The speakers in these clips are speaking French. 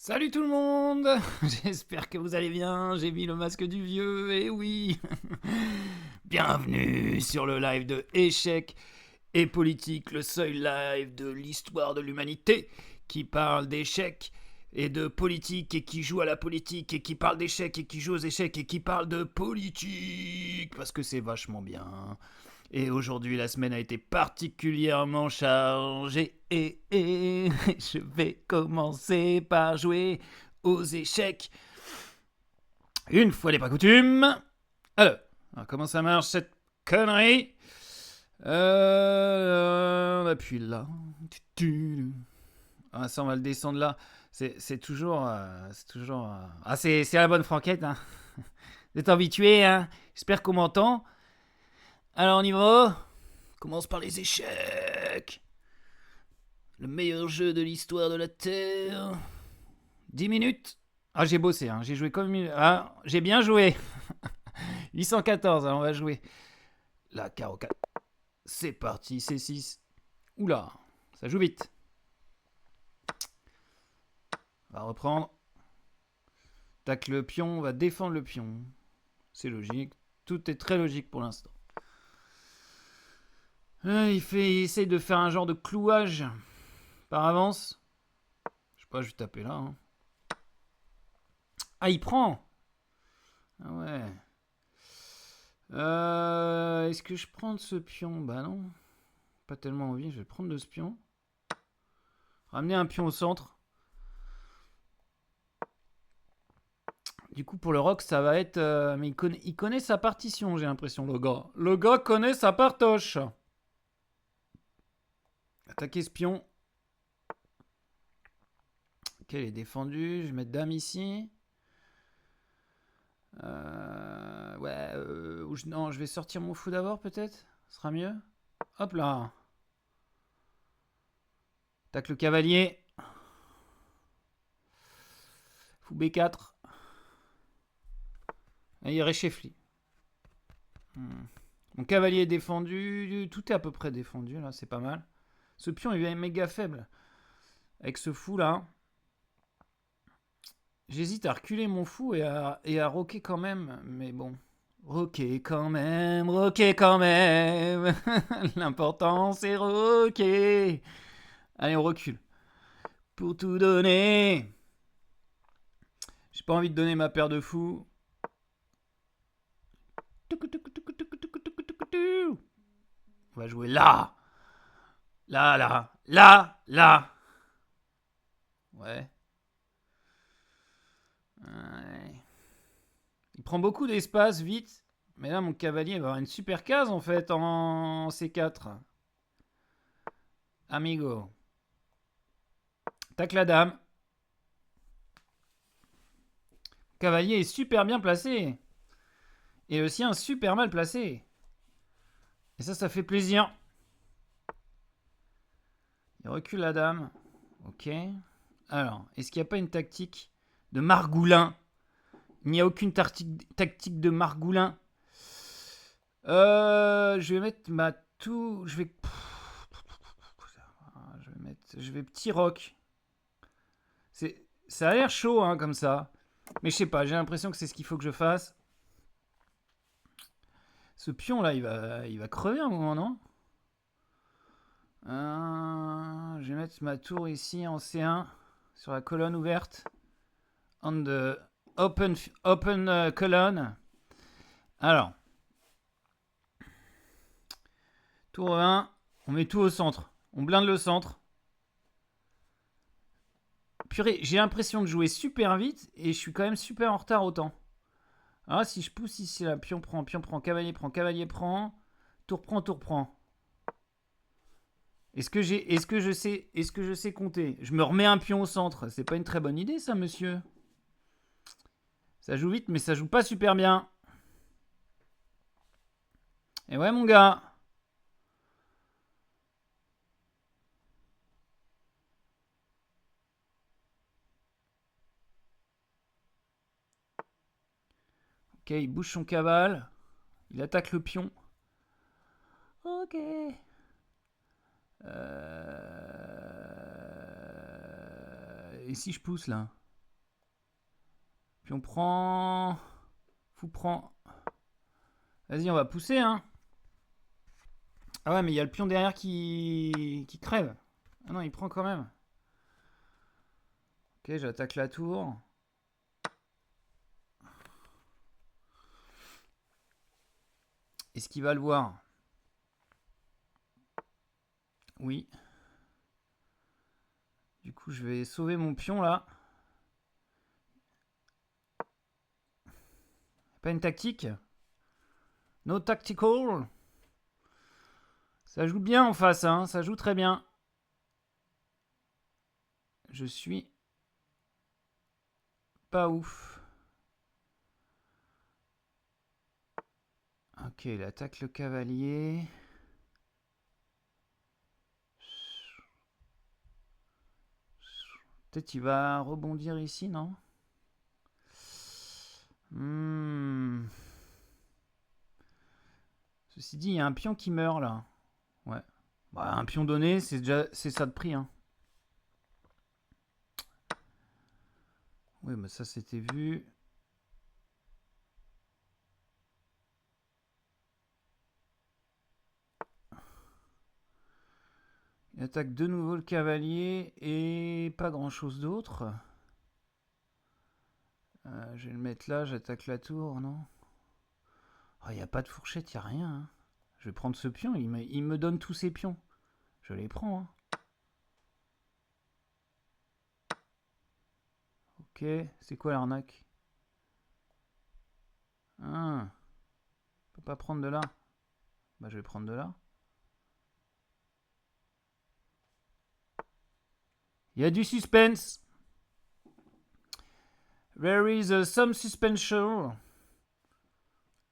Salut tout le monde. J'espère que vous allez bien, j'ai mis le masque du vieux, et oui. Bienvenue sur le live de Échecs et Politique, le seul live de l'histoire de l'humanité qui parle d'échecs et de politique et qui joue à la politique et qui parle d'échecs et qui joue aux échecs et qui parle de politique parce que c'est vachement bien. Et aujourd'hui, la semaine a été particulièrement chargée. Et je vais commencer par jouer aux échecs. Une fois n'est pas coutume. Alors, comment ça marche cette connerie? On appuie là. Ah, ça, on va le descendre là. C'est toujours. Ah, c'est la bonne franquette, hein. Vous êtes habitués, hein. J'espère qu'on m'entend. Alors, on y va. Commence par les échecs. Le meilleur jeu de l'histoire de la Terre. 10 minutes. Ah, j'ai bossé, hein. J'ai joué comme une... Ah, j'ai bien joué. 814, alors on va jouer. La carreau 4. C'est parti, C6. Oula, ça joue vite. On va reprendre. Tac, le pion, on va défendre le pion. C'est logique. Tout est très logique pour l'instant. Il essaye de faire un genre de clouage par avance. Je sais pas, je vais taper là. Hein. Ah, il prend. Ah ouais. Est-ce que je prends de ce pion? Bah non. Pas tellement envie. Je vais prendre de ce pion. Ramener un pion au centre. Du coup, pour le rock, ça va être... mais il connaît sa partition, j'ai l'impression, le gars. Le gars connaît sa partoche. Attaquer ce pion. Ok, il est défendu. Je vais mettre dame ici. Non, je vais sortir mon fou d'abord, peut-être. Ce sera mieux. Hop là. Attaque le cavalier. Fou B4. Et il récheflie. Mon cavalier est défendu. Tout est à peu près défendu, là. C'est pas mal. Ce pion, il est méga faible. Avec ce fou, là. J'hésite à reculer mon fou et à roquer quand même. Mais bon. Roquer quand même. Roquer quand même. L'important, c'est roquer. Allez, on recule. Pour tout donner. J'ai pas envie de donner ma paire de fous. On va jouer là. Là, là. Là, là. Ouais. Il prend beaucoup d'espace, vite. Mais là, mon cavalier va avoir une super case, en fait, en C4. Amigo. Tac la dame. Cavalier est super bien placé. Et le sien super mal placé. Et ça fait plaisir. Il recule la dame. Ok. Alors, est-ce qu'il n'y a pas une tactique de Margoulin? Il n'y a aucune tactique de Margoulin. Je vais mettre ma tour. Je vais petit roc. Ça a l'air chaud, hein, comme ça. Mais je sais pas, j'ai l'impression que c'est ce qu'il faut que je fasse. Ce pion là, il va crever un moment, non? Je vais mettre ma tour ici en C1 sur la colonne ouverte. On the open colonne. Alors, tour 1, on met tout au centre. On blinde le centre. Purée, j'ai l'impression de jouer super vite et je suis quand même super en retard au temps. Alors si je pousse ici là, pion prend, cavalier prend, tour prend. Est-ce que je sais compter? Je me remets un pion au centre. C'est pas une très bonne idée, ça, monsieur. Ça joue vite, mais ça joue pas super bien. Et ouais, mon gars. Ok, il bouge son cavale. Il attaque le pion. Ok. Et si je pousse là? Puis on prend... Fou prend... Vas-y, on va pousser, hein. Ah ouais, mais il y a le pion derrière qui crève. Ah non, il prend quand même. Ok, j'attaque la tour. Est-ce qu'il va le voir? Oui. Du coup, je vais sauver mon pion, là. Pas une tactique? No tactical? Ça joue bien en face, hein. Ça joue très bien. Je suis pas ouf. Ok, il attaque le cavalier. Peut-être il va rebondir ici, non? Ceci dit, il y a un pion qui meurt là. Ouais. Bah, un pion donné, c'est ça de prix. Hein. Oui, mais ça c'était vu. Il attaque de nouveau le cavalier et pas grand chose d'autre. Je vais le mettre là, j'attaque la tour, non? Il n'y a pas de fourchette, il n'y a rien. Hein. Je vais prendre ce pion, il me donne tous ses pions. Je les prends. Hein. Ok, c'est quoi l'arnaque? Ah, on peut pas prendre de là. Bah je vais prendre de là. Il y a du suspense. There is some suspense.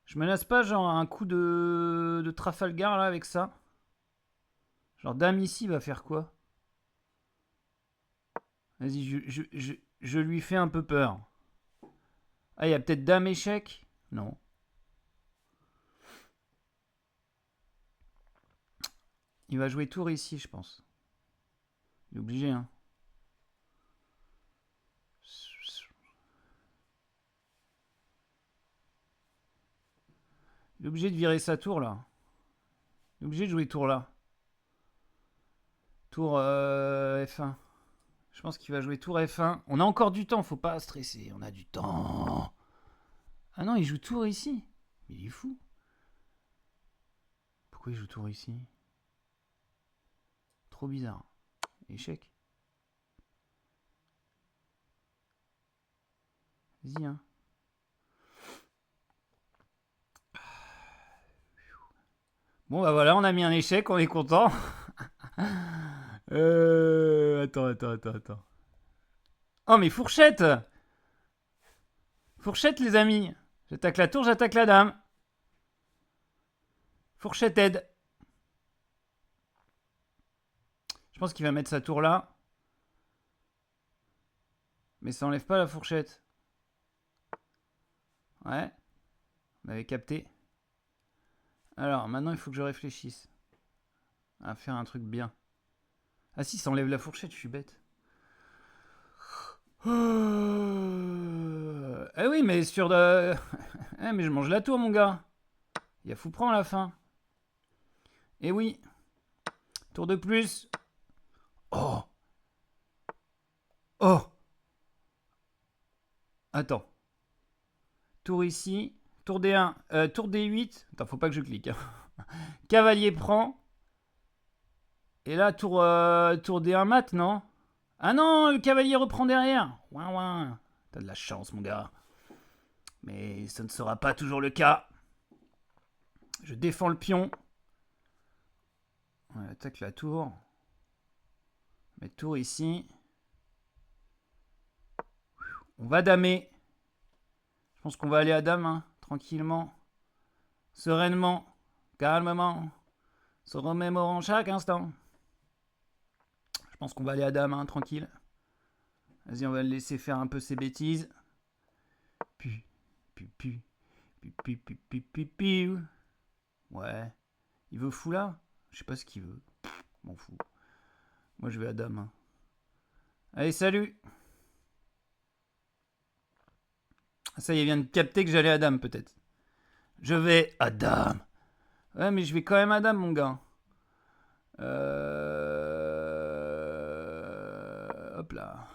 Je menace pas genre un coup de Trafalgar là avec ça. Genre dame ici va faire quoi? Vas-y, je lui fais un peu peur. Ah, il y a peut-être dame échec? Non. Il va jouer tour ici, je pense. Il est obligé, hein. Il est obligé de virer sa tour, là. Il est obligé de jouer tour là. Tour F1. Je pense qu'il va jouer tour F1. On a encore du temps, faut pas stresser. On a du temps. Ah non, il joue tour ici. Mais il est fou. Pourquoi il joue tour ici? Trop bizarre. Échec. Vas-y, hein. Bon, bah voilà, on a mis un échec, on est content. Attends. Oh, mais fourchette! Fourchette, les amis. J'attaque la tour, j'attaque la dame. Fourchette aide. Je pense qu'il va mettre sa tour là. Mais ça enlève pas la fourchette. Ouais. On avait capté. Alors, maintenant, il faut que je réfléchisse. À faire un truc bien. Ah si, ça enlève la fourchette, je suis bête. Eh oui, mais sur de... Eh, mais je mange la tour, mon gars. Il y a fou prend à la fin. Eh oui. Tour de plus. Oh. Oh. Attends. Tour ici. Tour D1. Tour D8. Attends, faut pas que je clique. Hein. Cavalier prend. Et là, tour D1 mat, non? Ah non, le cavalier reprend derrière. Ouin ouin. T'as de la chance, mon gars. Mais ce ne sera pas toujours le cas. Je défends le pion. On attaque la tour. Mettre tour ici. On va damer. Je pense qu'on va aller à dame, hein, tranquillement. Sereinement. Calmement. Se remémorant chaque instant. Je pense qu'on va aller à dame, hein, tranquille. Vas-y, on va le laisser faire un peu ses bêtises. Pu. Ouais. Il veut fou là? Je sais pas ce qu'il veut. M'en fous. Moi, je vais à dame. Hein. Allez, salut! Ça y est, il vient de capter que j'allais à Dame, peut-être. Je vais à Dame. Ouais, mais je vais quand même à Dame, mon gars. Hop là.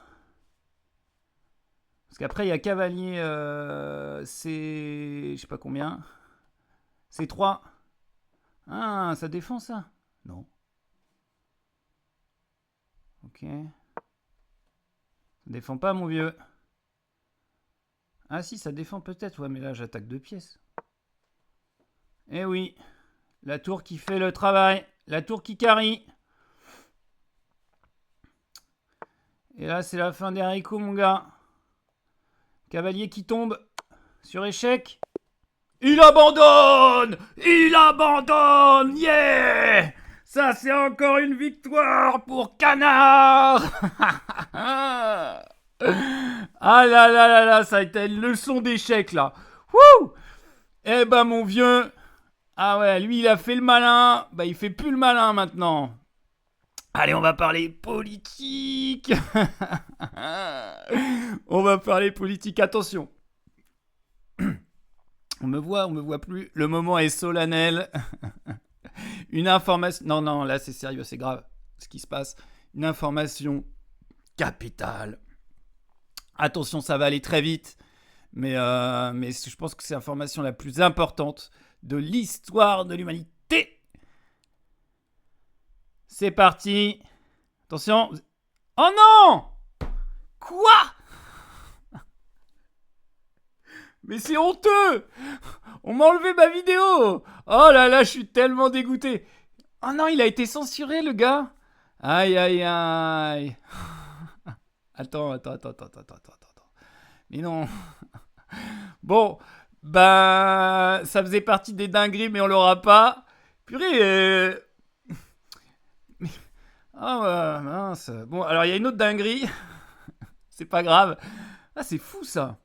Parce qu'après, il y a cavalier. C'est. Je sais pas combien. C'est 3. Ah, ça défend ça? Non. Ok. Ça défend pas, mon vieux. Ah si, ça défend peut-être. Ouais, mais là, j'attaque 2 pièces. Eh oui. La tour qui fait le travail. La tour qui carry. Et là, c'est la fin des haricots, mon gars. Cavalier qui tombe. Sur échec. Il abandonne! Il abandonne! Yeah! Ça, c'est encore une victoire pour Canard! Ah là là là là, ça a été une leçon d'échec, là. Wouh! Eh ben, mon vieux... Ah ouais, lui, il a fait le malin. Bah, il fait plus le malin, maintenant. Allez, on va parler politique. On va parler politique. Attention. On me voit plus. Le moment est solennel. Une information... Non, non, là, c'est sérieux, c'est grave ce qui se passe. Une information capitale. Attention, ça va aller très vite. Mais je pense que c'est l'information la plus importante de l'histoire de l'humanité. C'est parti. Attention. Oh non! Quoi? Mais c'est honteux! On m'a enlevé ma vidéo! Oh là là, je suis tellement dégoûté! Oh non, il a été censuré, le gars! Aïe, aïe, aïe! Attends. Mais non! Bon, bah, ça faisait partie des dingueries, mais on l'aura pas. Purée, ah ouais, mince. Bon, alors il y a une autre dinguerie. C'est pas grave. Ah, c'est fou, ça.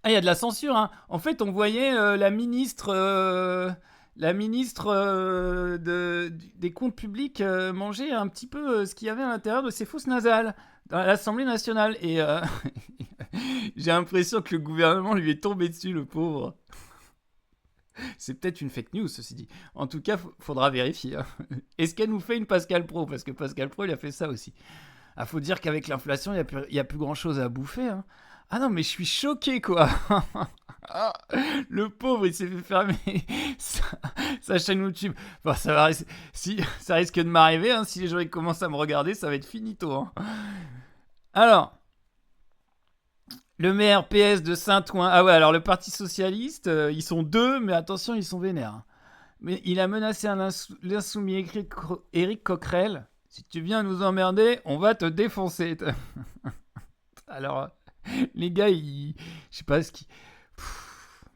Ah, il y a de la censure, hein. En fait, on voyait la ministre des comptes publics manger un petit peu ce qu'il y avait à l'intérieur de ses fosses nasales dans l'Assemblée nationale. Et j'ai l'impression que le gouvernement lui est tombé dessus, le pauvre. C'est peut-être une fake news, ceci dit. En tout cas, faudra vérifier. Hein. Est-ce qu'elle nous fait une Pascal Pro? Parce que Pascal Pro, il a fait ça aussi. Ah, faut dire qu'avec l'inflation, il n'y a plus grand-chose à bouffer. Hein. Ah non, mais je suis choqué, quoi. Le pauvre, il s'est fait fermer sa chaîne YouTube. Bon, ça risque de m'arriver. Hein. Si les gens ils commencent à me regarder, ça va être finito. Hein. Alors, le maire PS de Saint-Ouen. Ah ouais, alors le Parti Socialiste, ils sont 2, mais attention, ils sont vénères. Mais il a menacé l'insoumis Éric Coquerel. Si tu viens nous emmerder, on va te défoncer. Alors, les gars, je sais pas ce qui...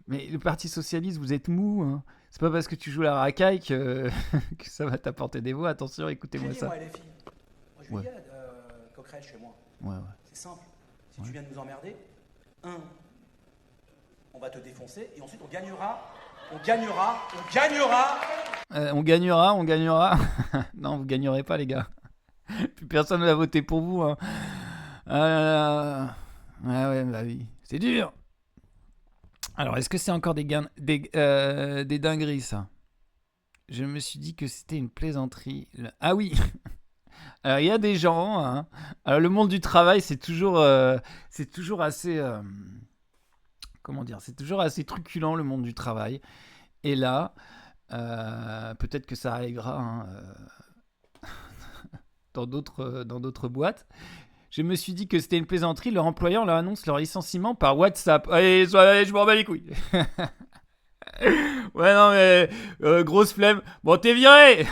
Mais le Parti Socialiste, vous êtes mou. Hein. C'est pas parce que tu joues la racaille que ça va t'apporter des voix. Attention, écoutez-moi ça. Moi, les filles. Moi, je lui dis, Coquerel chez moi. Ouais. C'est simple. Si tu viens de nous emmerder, on va te défoncer et ensuite on gagnera. On gagnera. Non, vous gagnerez pas, les gars. Plus personne ne va voter pour vous. Hein. Ouais, bah oui. C'est dur. Alors, est-ce que c'est encore des dingueries, ça? Je me suis dit que c'était une plaisanterie. Ah oui. Alors, il y a des gens... Hein. Alors, le monde du travail, c'est toujours assez... comment dire? C'est toujours assez truculent, le monde du travail. Et là, peut-être que ça arrivera hein, dans d'autres boîtes. Je me suis dit que c'était une plaisanterie. Leur employeur leur annonce leur licenciement par WhatsApp. Allez, je m'en bats les couilles. Ouais, non, mais grosse flemme. Bon, t'es viré.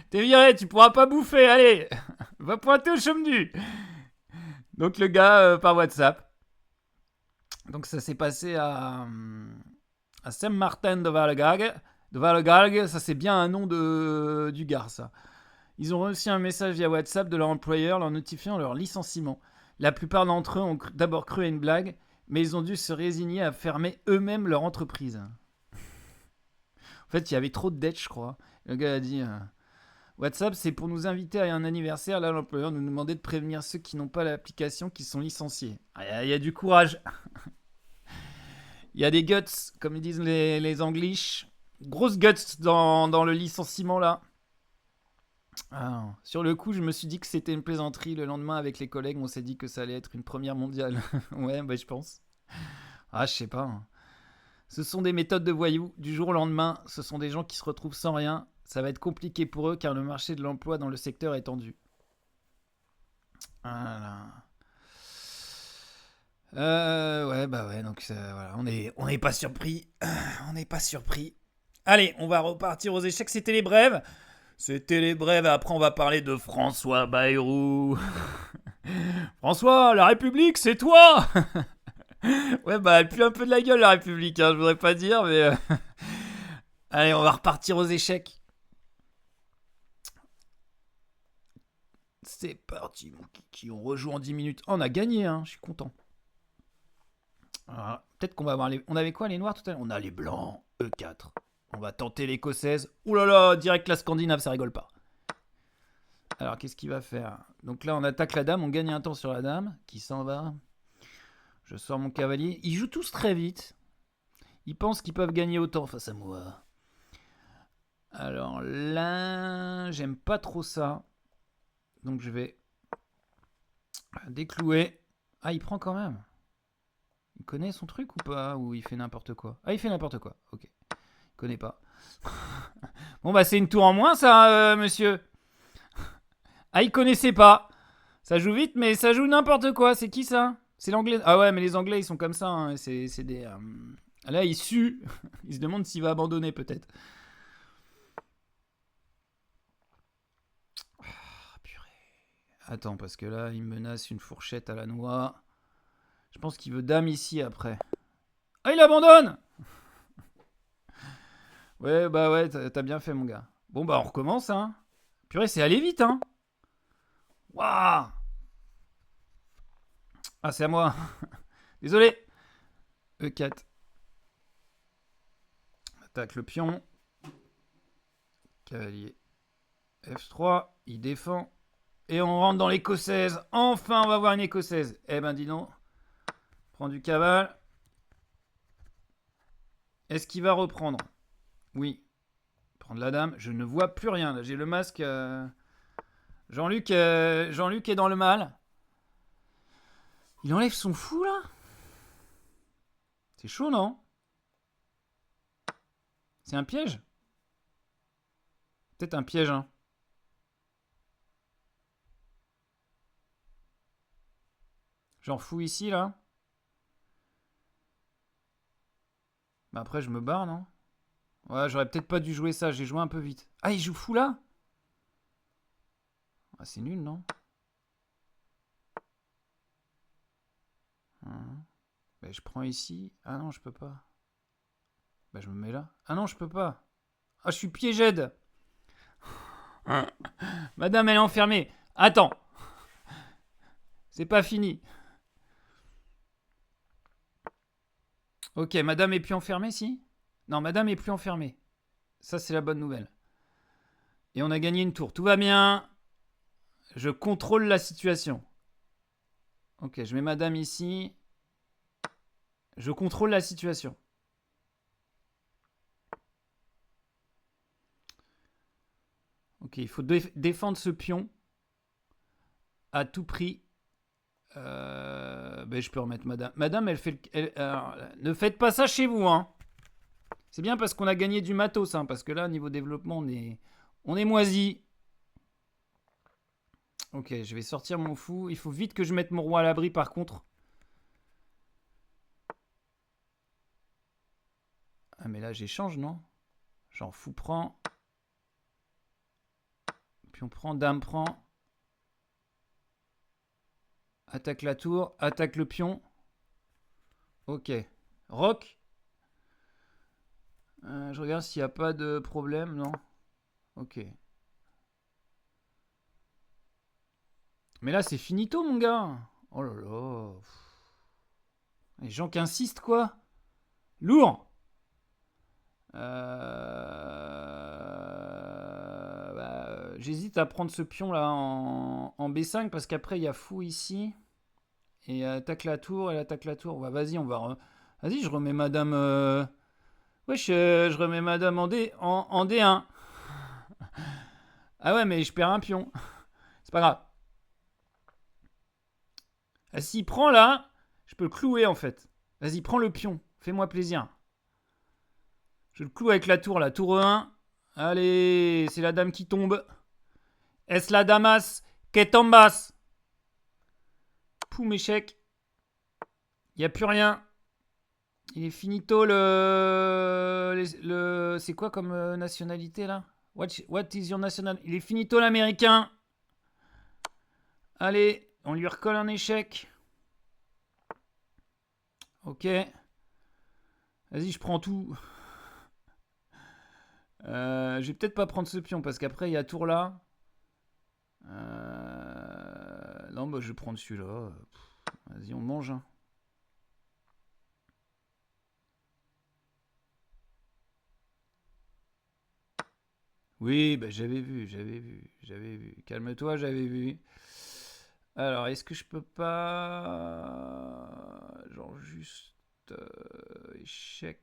Tu pourras pas bouffer. Allez, va pointer au chômenu. Donc, le gars par WhatsApp. Donc, ça s'est passé à Saint-Martin de Valgargue. Ça, c'est bien un nom du Gard, ça. Ils ont reçu un message via WhatsApp de leur employeur leur notifiant leur licenciement. La plupart d'entre eux ont d'abord cru à une blague, mais ils ont dû se résigner à fermer eux-mêmes leur entreprise. En fait, il y avait trop de dettes, je crois. Le gars a dit WhatsApp, c'est pour nous inviter à un anniversaire. Là, l'employeur nous demandait de prévenir ceux qui n'ont pas l'application qui sont licenciés. Il y a du courage. Il y a des guts, comme ils disent les Anglish. Grosse guts dans le licenciement, là. Ah, sur le coup, je me suis dit que c'était une plaisanterie. Le lendemain, avec les collègues, on s'est dit que ça allait être une première mondiale. Ouais, bah, je pense. Ah, je sais pas. Ce sont des méthodes de voyous. Du jour au lendemain, ce sont des gens qui se retrouvent sans rien. Ça va être compliqué pour eux car le marché de l'emploi dans le secteur est tendu. Voilà. Ouais, bah ouais, donc voilà, on n'est pas surpris. On n'est pas surpris. Allez, on va repartir aux échecs. C'était les brèves. C'était les brèves. Après, on va parler de François Bayrou. François, la République, c'est toi. Ouais, bah, elle pue un peu de la gueule, la République, hein, je voudrais pas dire, mais. Allez, on va repartir aux échecs. C'est parti, mon kiki. On rejoue en 10 minutes. Oh, on a gagné, hein, je suis content. Alors, peut-être qu'on va avoir les. On avait quoi, les noirs tout à l'heure? On a les blancs, E4. On va tenter l'écossaise. Ouh là là, direct la scandinave, ça rigole pas. Alors, qu'est-ce qu'il va faire? Donc là, on attaque la dame, on gagne un temps sur la dame, qui s'en va. Je sors mon cavalier. Ils jouent tous très vite. Ils pensent qu'ils peuvent gagner autant face à moi. Alors là, j'aime pas trop ça. Donc je vais déclouer. Ah, il prend quand même. Il connaît son truc ou pas? Ou il fait n'importe quoi? Ah, il fait n'importe quoi. Ok. Il connaît pas. Bon, bah, c'est une tour en moins, ça, monsieur. Ah, il connaissait pas. Ça joue vite, mais ça joue n'importe quoi. C'est qui ça? C'est l'anglais. Ah ouais, mais les anglais, ils sont comme ça. Hein. C'est des. Là, il sue. Il se demande s'il va abandonner, peut-être. Ah, purée. Attends, parce que là, il menace une fourchette à la noix. Je pense qu'il veut dame ici après. Ah, il abandonne! Ouais, bah ouais, t'as bien fait, mon gars. Bon, bah, on recommence, hein. Purée, c'est allé vite, hein. Waouh! Ah, c'est à moi. Désolé. E4. Attaque le pion. Cavalier. F3. Il défend. Et on rentre dans l'écossaise. Enfin, on va voir une écossaise. Eh ben, dis donc. Prends du cavale. Est-ce qu'il va reprendre? Oui. Prendre la dame. Je ne vois plus rien. Là, j'ai le masque. Jean-Luc est dans le mal. Il enlève son fou, là? C'est chaud, non? C'est un piège? Peut-être un piège, hein. Genre fou ici, là. Bah après, je me barre, non? Ouais, j'aurais peut-être pas dû jouer ça. J'ai joué un peu vite. Ah, il joue fou, là? Ah, c'est nul, non? Bah, je prends ici. Ah non, je peux pas. Bah, je me mets là. Ah non, je peux pas. Ah, je suis piégé. Madame, elle est enfermée. Attends. C'est pas fini. Ok, madame est plus enfermée, si? Non, madame est plus enfermée. Ça, c'est la bonne nouvelle. Et on a gagné une tour. Tout va bien. Je contrôle la situation. Ok, je mets madame ici. Je contrôle la situation. Ok, il faut défendre ce pion. À tout prix. Ben, je peux remettre madame. Madame, elle fait ne faites pas ça chez vous, hein. C'est bien parce qu'on a gagné du matos, hein, parce que là, niveau développement, on est moisi. Ok, je vais sortir mon fou. Il faut vite que je mette mon roi à l'abri, par contre. Ah, mais là, j'échange, non? Genre, fou prend. Puis on prend, dame prend. Attaque la tour, attaque le pion. Ok. Rock. Je regarde s'il n'y a pas de problème, non? Ok. Mais là, c'est finito, mon gars. Oh là là. Les gens qui insistent, quoi. Lourd. J'hésite. quitte à prendre ce pion là en B5 parce qu'après il y a fou ici. Et elle attaque la tour, elle attaque la tour. Ouais, vas-y, on va. Vas-y, je remets madame. Wesh, je remets madame en D1. Ah ouais, mais je perds un pion. C'est pas grave. Ah, s'il prend là, je peux le clouer en fait. Vas-y, prends le pion. Fais-moi plaisir. Je le cloue avec la tour là. Tour E1. Allez, c'est la dame qui tombe. Est-ce la damas que tombas? Poum, échec. Il n'y a plus rien. Il est finito le c'est quoi comme nationalité là? What is your national? Il est finito l'américain. Allez, on lui recolle un échec. Ok. Vas-y, je prends tout. Je vais peut-être pas prendre ce pion parce qu'après il y a tour là. Non, bah je vais prendre celui-là. Vas-y, on mange. Hein. Oui, bah j'avais vu. Calme-toi, j'avais vu. Alors, est-ce que je peux pas... Genre juste... échec.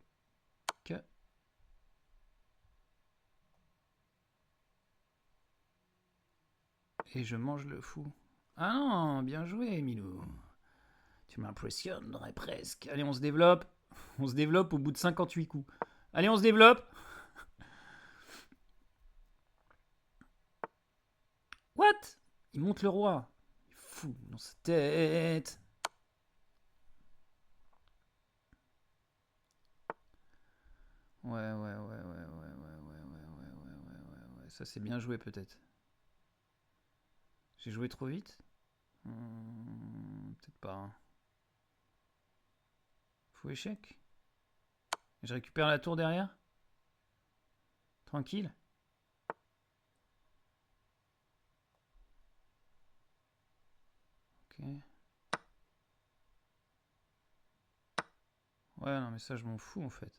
Et je mange le fou. Ah non, bien joué, Milou. Tu m'impressionnerais presque. Allez, on se développe. On se développe au bout de 58 coups. Allez, on se développe. What? Il monte le roi. Il est fou dans sa tête. Ouais. Ça, c'est bien joué, peut-être. J'ai joué trop vite? Peut-être pas. Hein. Fou échec. Et je récupère la tour derrière? Tranquille. Ok. Ouais, non, mais ça, je m'en fous, en fait.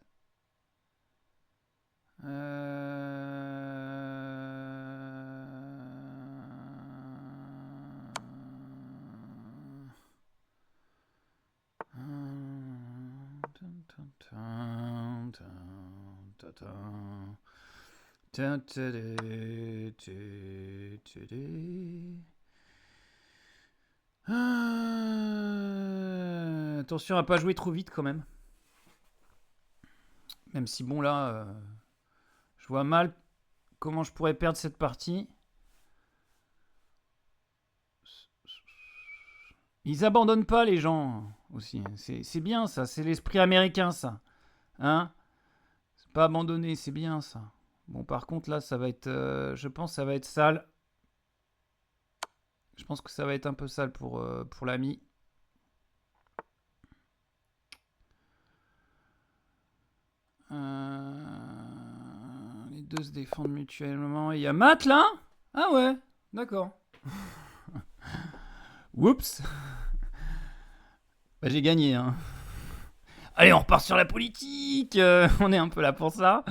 Attention à pas jouer trop vite quand même. Même si bon là, je vois mal comment je pourrais perdre cette partie. Ils abandonnent pas les gens aussi. C'est bien ça, c'est l'esprit américain ça. Hein? C'est pas abandonné, c'est bien ça. Bon par contre là ça va être, je pense que ça va être sale. Je pense que ça va être un peu sale pour l'ami. Les deux se défendent mutuellement. Il y a Matt là? Ah ouais, d'accord. Oups. Bah, j'ai gagné. Hein. Allez, on repart sur la politique. On est un peu là pour ça.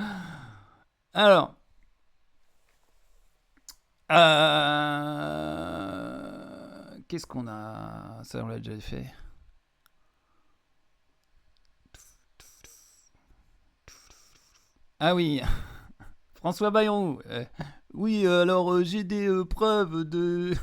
Alors. Qu'est-ce qu'on a? Ça, on l'a déjà fait. Ah oui. François Bayrou. Oui, alors j'ai des preuves de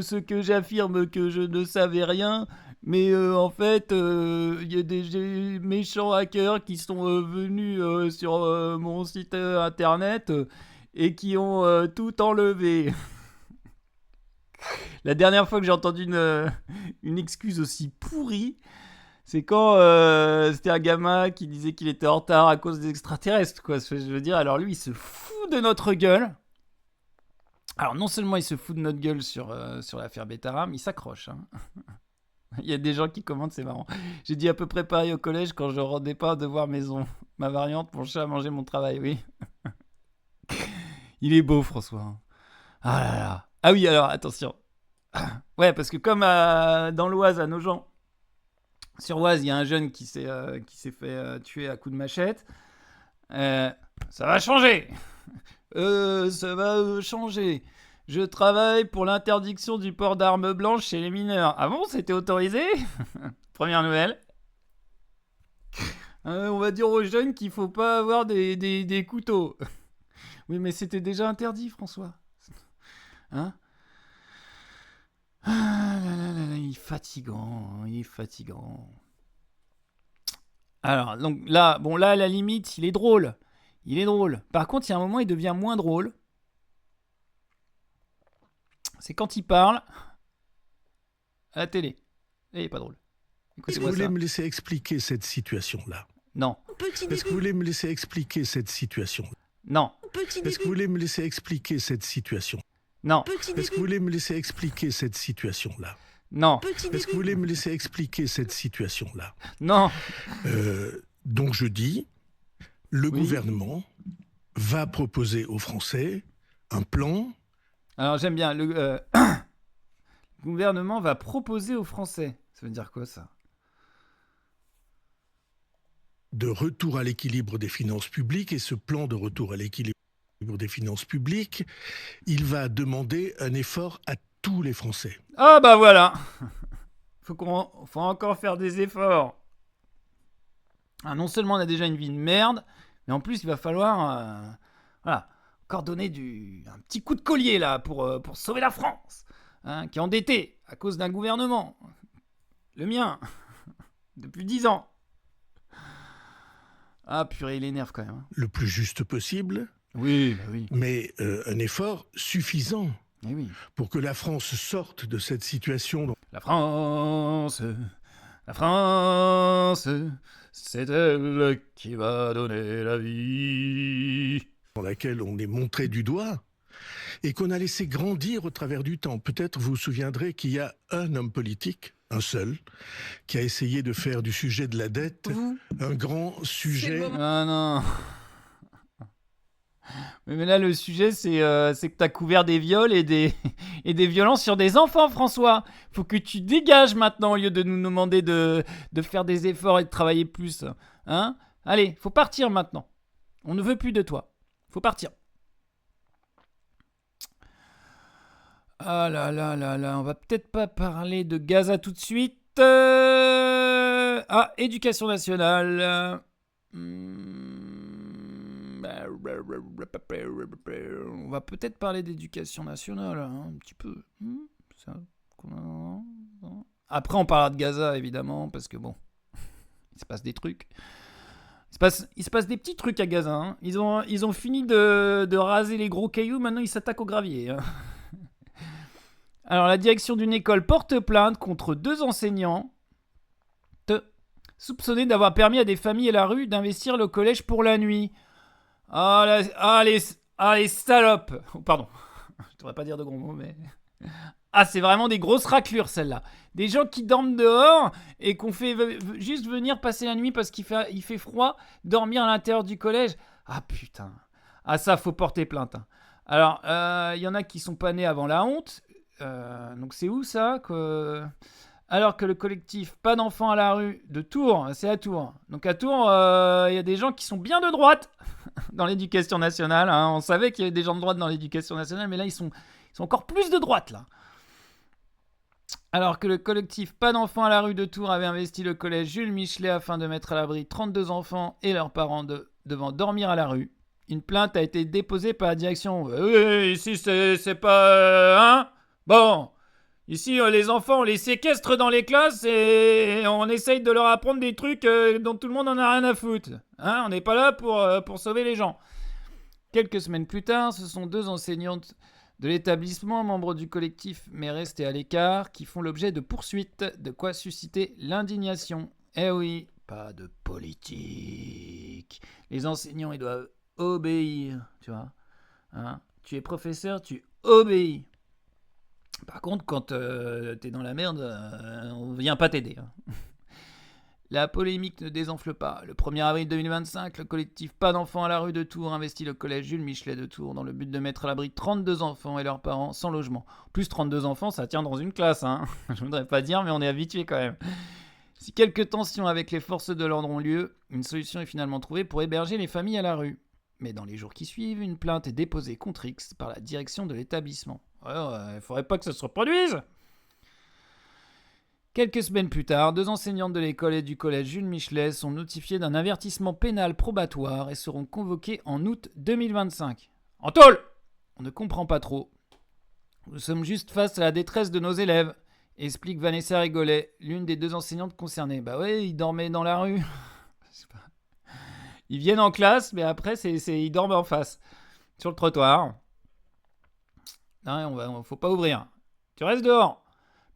ce que j'affirme que je ne savais rien. Mais en fait, il y a des méchants hackers qui sont venus sur mon site internet et qui ont tout enlevé. La dernière fois que j'ai entendu une excuse aussi pourrie, c'est quand c'était un gamin qui disait qu'il était en retard à cause des extraterrestres. Quoi. Je veux dire, alors lui, il se fout de notre gueule. Alors non seulement il se fout de notre gueule sur l'affaire Betaram, il s'accroche. Hein. Il y a des gens qui commentent, c'est marrant. J'ai dit à peu près pareil au collège quand je rendais pas devoir maison. Ma variante, mon chat a mangé mon travail, oui. Il est beau, François. Ah là là. Ah oui, alors attention. Ouais, parce que comme dans l'Oise, à Nogent, sur Oise, il y a un jeune qui s'est fait tuer à coups de machette. Ça va changer. Ça va changer. Je travaille pour l'interdiction du port d'armes blanches chez les mineurs. Ah bon, c'était autorisé? Première nouvelle. On va dire aux jeunes qu'il faut pas avoir des couteaux. Oui, mais c'était déjà interdit, François. Hein? Ah là là là là, il est fatigant, il est fatigant. Alors, donc là, bon, là, à la limite, il est drôle. Il est drôle. Par contre, il y a un moment, il devient moins drôle. C'est quand il parle à la télé. Et il est pas drôle. Est-ce que vous voulez me laisser expliquer cette situation-là? Non. Est-ce que vous voulez me laisser expliquer cette situation? Non. Est-ce que vous voulez me laisser expliquer cette situation? Non. Est-ce que vous voulez me laisser expliquer cette situation-là? Non. Est-ce que vous voulez me laisser expliquer cette situation-là? Non. Donc je dis, le Oui. gouvernement va proposer aux Français un plan Alors j'aime bien. Le gouvernement va proposer aux Français. Ça veut dire quoi ça? de retour à l'équilibre des finances publiques, et ce plan de retour à l'équilibre des finances publiques, il va demander un effort à tous les Français. Ah bah voilà. Faut encore faire des efforts. Ah, non seulement on a déjà une vie de merde, mais en plus il va falloir voilà, encore donner un petit coup de collier là pour sauver la France, hein, qui est endettée à cause d'un gouvernement. Le mien. Depuis 10 ans. Ah purée, il énerve quand même. Hein. Le plus juste possible, Oui, bah oui. mais un effort suffisant Eh oui. pour que la France sorte de cette situation La France, c'est elle qui va donner la vie. dans laquelle on est montré du doigt et qu'on a laissé grandir au travers du temps. Peut-être vous vous souviendrez qu'il y a un homme politique, un seul, qui a essayé de faire du sujet de la dette un grand sujet. Ah non. Mais là, le sujet, c'est que t'as couvert des viols et des violences sur des enfants, François. Faut que tu dégages maintenant au lieu de nous demander de faire des efforts et de travailler plus. Hein? Allez, faut partir maintenant. On ne veut plus de toi. Faut partir. Ah là là là là, on va peut-être pas parler de Gaza tout de suite. Ah, éducation nationale. On va peut-être parler d'éducation nationale, hein, un petit peu. Ça. Après, on parlera de Gaza, évidemment, parce que bon, il se passe des trucs. Il se passe des petits trucs à Gaza. Hein. Ils ont fini de raser les gros cailloux, maintenant ils s'attaquent au gravier. Hein. Alors, la direction d'une école porte plainte contre 2 enseignants soupçonnés d'avoir permis à des familles à la rue d'investir le collège pour la nuit. Les salopes. Oh, pardon, je devrais pas dire de gros mots, mais... Ah, c'est vraiment des grosses raclures, celles-là. Des gens qui dorment dehors et qu'on fait juste venir passer la nuit parce qu'il fait froid, dormir à l'intérieur du collège. Ah, putain. Ah, ça, faut porter plainte. Hein. Alors, il y en a qui sont pas nés avant la honte. Donc, c'est où, ça Alors que le collectif Pas d'enfants à la rue de Tours, c'est à Tours. Donc, à Tours, il y a des gens qui sont bien de droite dans l'éducation nationale. Hein. On savait qu'il y avait des gens de droite dans l'éducation nationale, mais là, ils sont encore plus de droite, là. Alors que le collectif Pas d'enfants à la rue de Tours avait investi le collège Jules Michelet afin de mettre à l'abri 32 enfants et leurs parents devant dormir à la rue, une plainte a été déposée par la direction. Oui, ici, c'est pas... hein? Bon, ici, les enfants, on les séquestre dans les classes et on essaye de leur apprendre des trucs dont tout le monde en a rien à foutre. Hein? On n'est pas là pour sauver les gens. Quelques semaines plus tard, ce sont 2 enseignantes de l'établissement, membres du collectif mais restés à l'écart, qui font l'objet de poursuites, de quoi susciter l'indignation. Eh oui, pas de politique. Les enseignants, ils doivent obéir, tu vois. Hein? Tu es professeur, tu obéis. Par contre, quand t'es dans la merde, on vient pas t'aider. Hein. La polémique ne désenfle pas. Le 1er avril 2025, le collectif Pas d'enfants à la rue de Tours investit le collège Jules Michelet de Tours dans le but de mettre à l'abri 32 enfants et leurs parents sans logement. En plus, 32 enfants, ça tient dans une classe. Hein. Je voudrais pas dire, mais on est habitué quand même. Si quelques tensions avec les forces de l'ordre ont lieu, une solution est finalement trouvée pour héberger les familles à la rue. Mais dans les jours qui suivent, une plainte est déposée contre X par la direction de l'établissement. Alors, il ne faudrait pas que ça se reproduise. Quelques semaines plus tard, 2 enseignantes de l'école et du collège Jules Michelet sont notifiées d'un avertissement pénal probatoire et seront convoquées en août 2025. En tôle! On ne comprend pas trop. Nous sommes juste face à la détresse de nos élèves, explique Vanessa Rigolet, l'une des 2 enseignantes concernées. Bah ouais, ils dormaient dans la rue. Ils viennent en classe, mais après, ils dorment en face, sur le trottoir. Non, faut pas ouvrir. Tu restes dehors.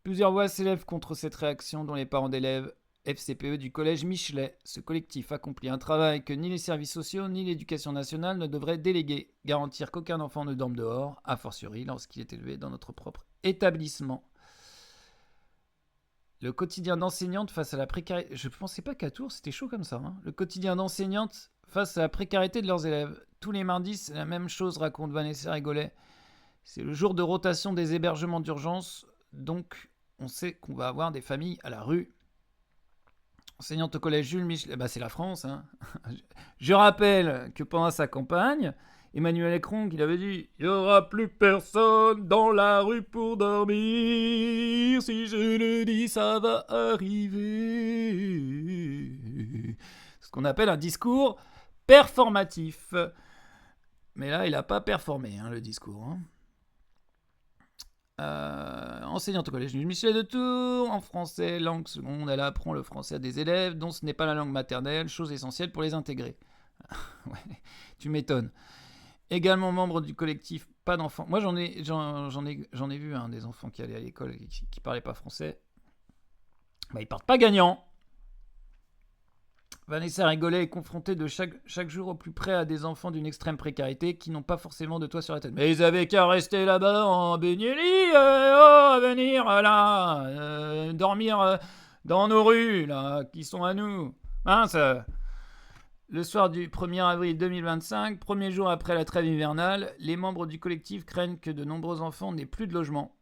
Plusieurs voix s'élèvent contre cette réaction, dont les parents d'élèves FCPE du collège Michelet. Ce collectif accomplit un travail que ni les services sociaux ni l'éducation nationale ne devraient déléguer. Garantir qu'aucun enfant ne dorme dehors, a fortiori lorsqu'il est élevé dans notre propre établissement. Le quotidien d'enseignante face à la précarité... Je ne pensais pas qu'à Tours, c'était chaud comme ça. Le quotidien d'enseignante face à la précarité de leurs élèves. Tous les mardis, c'est la même chose, raconte Vanessa Rigolet. C'est le jour de rotation des hébergements d'urgence, donc on sait qu'on va avoir des familles à la rue. Enseignante au collège Jules Michelet, c'est la France. Je rappelle que pendant sa campagne, Emmanuel Macron, il avait dit « Il n'y aura plus personne dans la rue pour dormir. Si je le dis, ça va arriver. » Ce qu'on appelle un discours performatif. Mais là, il n'a pas performé, le discours. Enseignante au collège Jules Michelet de Tours, en français, langue seconde, elle apprend le français à des élèves dont ce n'est pas la langue maternelle, chose essentielle pour les intégrer. Ouais, tu m'étonnes. Également membre du collectif Pas d'enfants. Moi, j'en ai vu des enfants qui allaient à l'école et qui parlaient pas français. Ils partent pas gagnants. Vanessa Rigolet est confrontée de chaque jour au plus près à des enfants d'une extrême précarité qui n'ont pas forcément de toit sur la tête. Mais ils avaient qu'à rester là-bas en baignerie, à venir là, dormir dans nos rues, là, qui sont à nous. Mince. Le soir du 1er avril 2025, premier jour après la trêve hivernale, les membres du collectif craignent que de nombreux enfants n'aient plus de logement.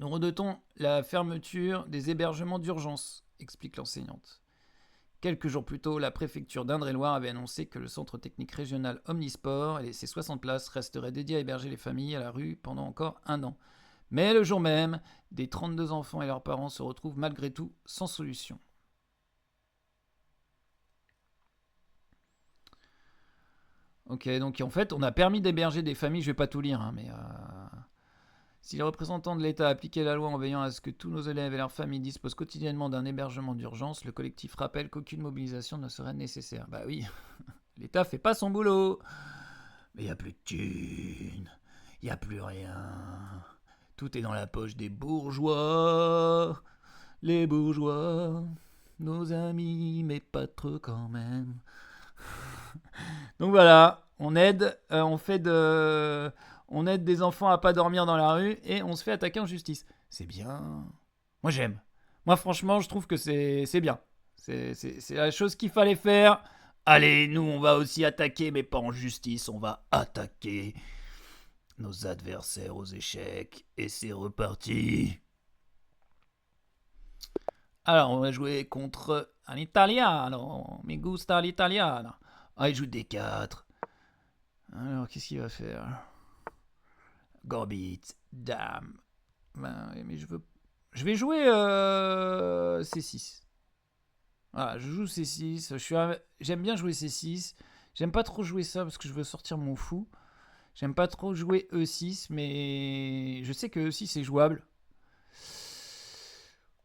Nous redoutons la fermeture des hébergements d'urgence, explique l'enseignante. Quelques jours plus tôt, la préfecture d'Indre-et-Loire avait annoncé que le centre technique régional Omnisport et ses 60 places resteraient dédiées à héberger les familles à la rue pendant encore 1 an. Mais le jour même, des 32 enfants et leurs parents se retrouvent malgré tout sans solution. Ok, donc en fait, on a permis d'héberger des familles, je vais pas tout lire, mais... Si les représentants de l'État appliquaient la loi en veillant à ce que tous nos élèves et leurs familles disposent quotidiennement d'un hébergement d'urgence, le collectif rappelle qu'aucune mobilisation ne serait nécessaire. Bah oui, l'État fait pas son boulot. Mais il n'y a plus de thunes, il n'y a plus rien. Tout est dans la poche des bourgeois. Les bourgeois, nos amis, mais pas trop quand même. Donc voilà, on aide des enfants à pas dormir dans la rue et on se fait attaquer en justice. C'est bien. Moi j'aime. Moi franchement je trouve que c'est bien. C'est la chose qu'il fallait faire. Allez, nous on va aussi attaquer, mais pas en justice, on va attaquer nos adversaires aux échecs. Et c'est reparti. Alors on va jouer contre un italiano. Mi gusta l'italiano. Ah, il joue D4. Alors qu'est-ce qu'il va faire ? Gambit, dame. Mais je vais jouer C6. Voilà, je joue C6. J'aime bien jouer C6. J'aime pas trop jouer ça parce que je veux sortir mon fou. J'aime pas trop jouer E6, mais je sais que E6 est jouable.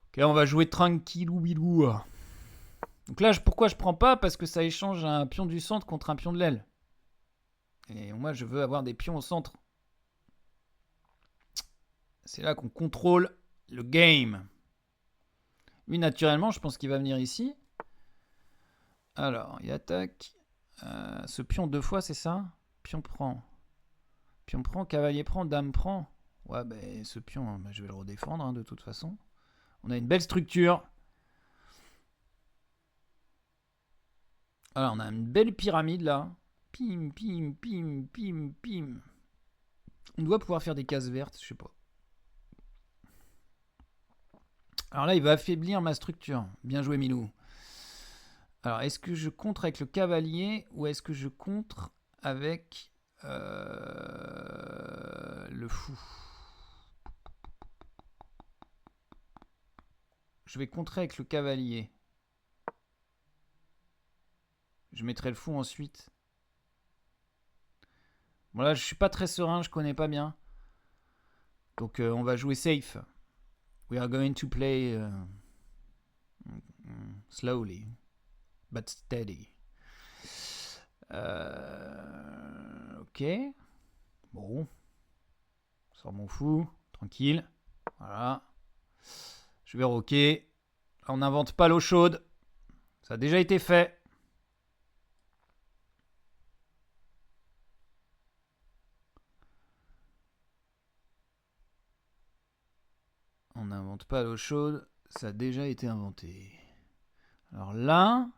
Ok, on va jouer tranquillou bilou. Donc là, pourquoi je prends pas ? Parce que ça échange un pion du centre contre un pion de l'aile. Et moi, je veux avoir des pions au centre. C'est là qu'on contrôle le game. Lui, naturellement, je pense qu'il va venir ici. Alors, il attaque. Ce pion 2 fois, c'est ça ? Pion prend. Pion prend, cavalier prend, dame prend. Ouais, ce pion, je vais le redéfendre, de toute façon. On a une belle structure. Alors, on a une belle pyramide, là. Pim, pim, pim, pim, pim. On doit pouvoir faire des cases vertes, je sais pas. Alors là, il va affaiblir ma structure. Bien joué, Milou. Alors, est-ce que je contre avec le cavalier ou est-ce que je contre avec le fou? Je vais contrer avec le cavalier. Je mettrai le fou ensuite. Bon là, je suis pas très serein, je connais pas bien. Donc on va jouer safe. We are going to play slowly, but steady. Ok. Bon. Sors mon fou. Tranquille. Voilà. Je vais rocker. On n'invente pas l'eau chaude. Ça a déjà été fait. On n'invente pas l'eau chaude. Ça a déjà été inventé. Alors là,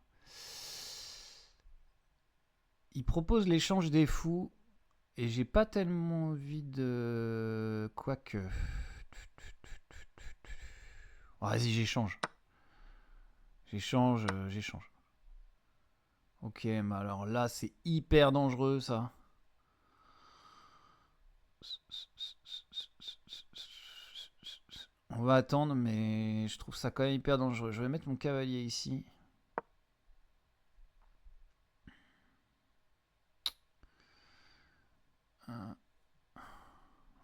il propose l'échange des fous. Et j'ai pas tellement envie de... Quoique... Oh, vas-y, j'échange. J'échange. Ok, mais alors là, c'est hyper dangereux, ça. On va attendre, mais je trouve ça quand même hyper dangereux. Je vais mettre mon cavalier ici.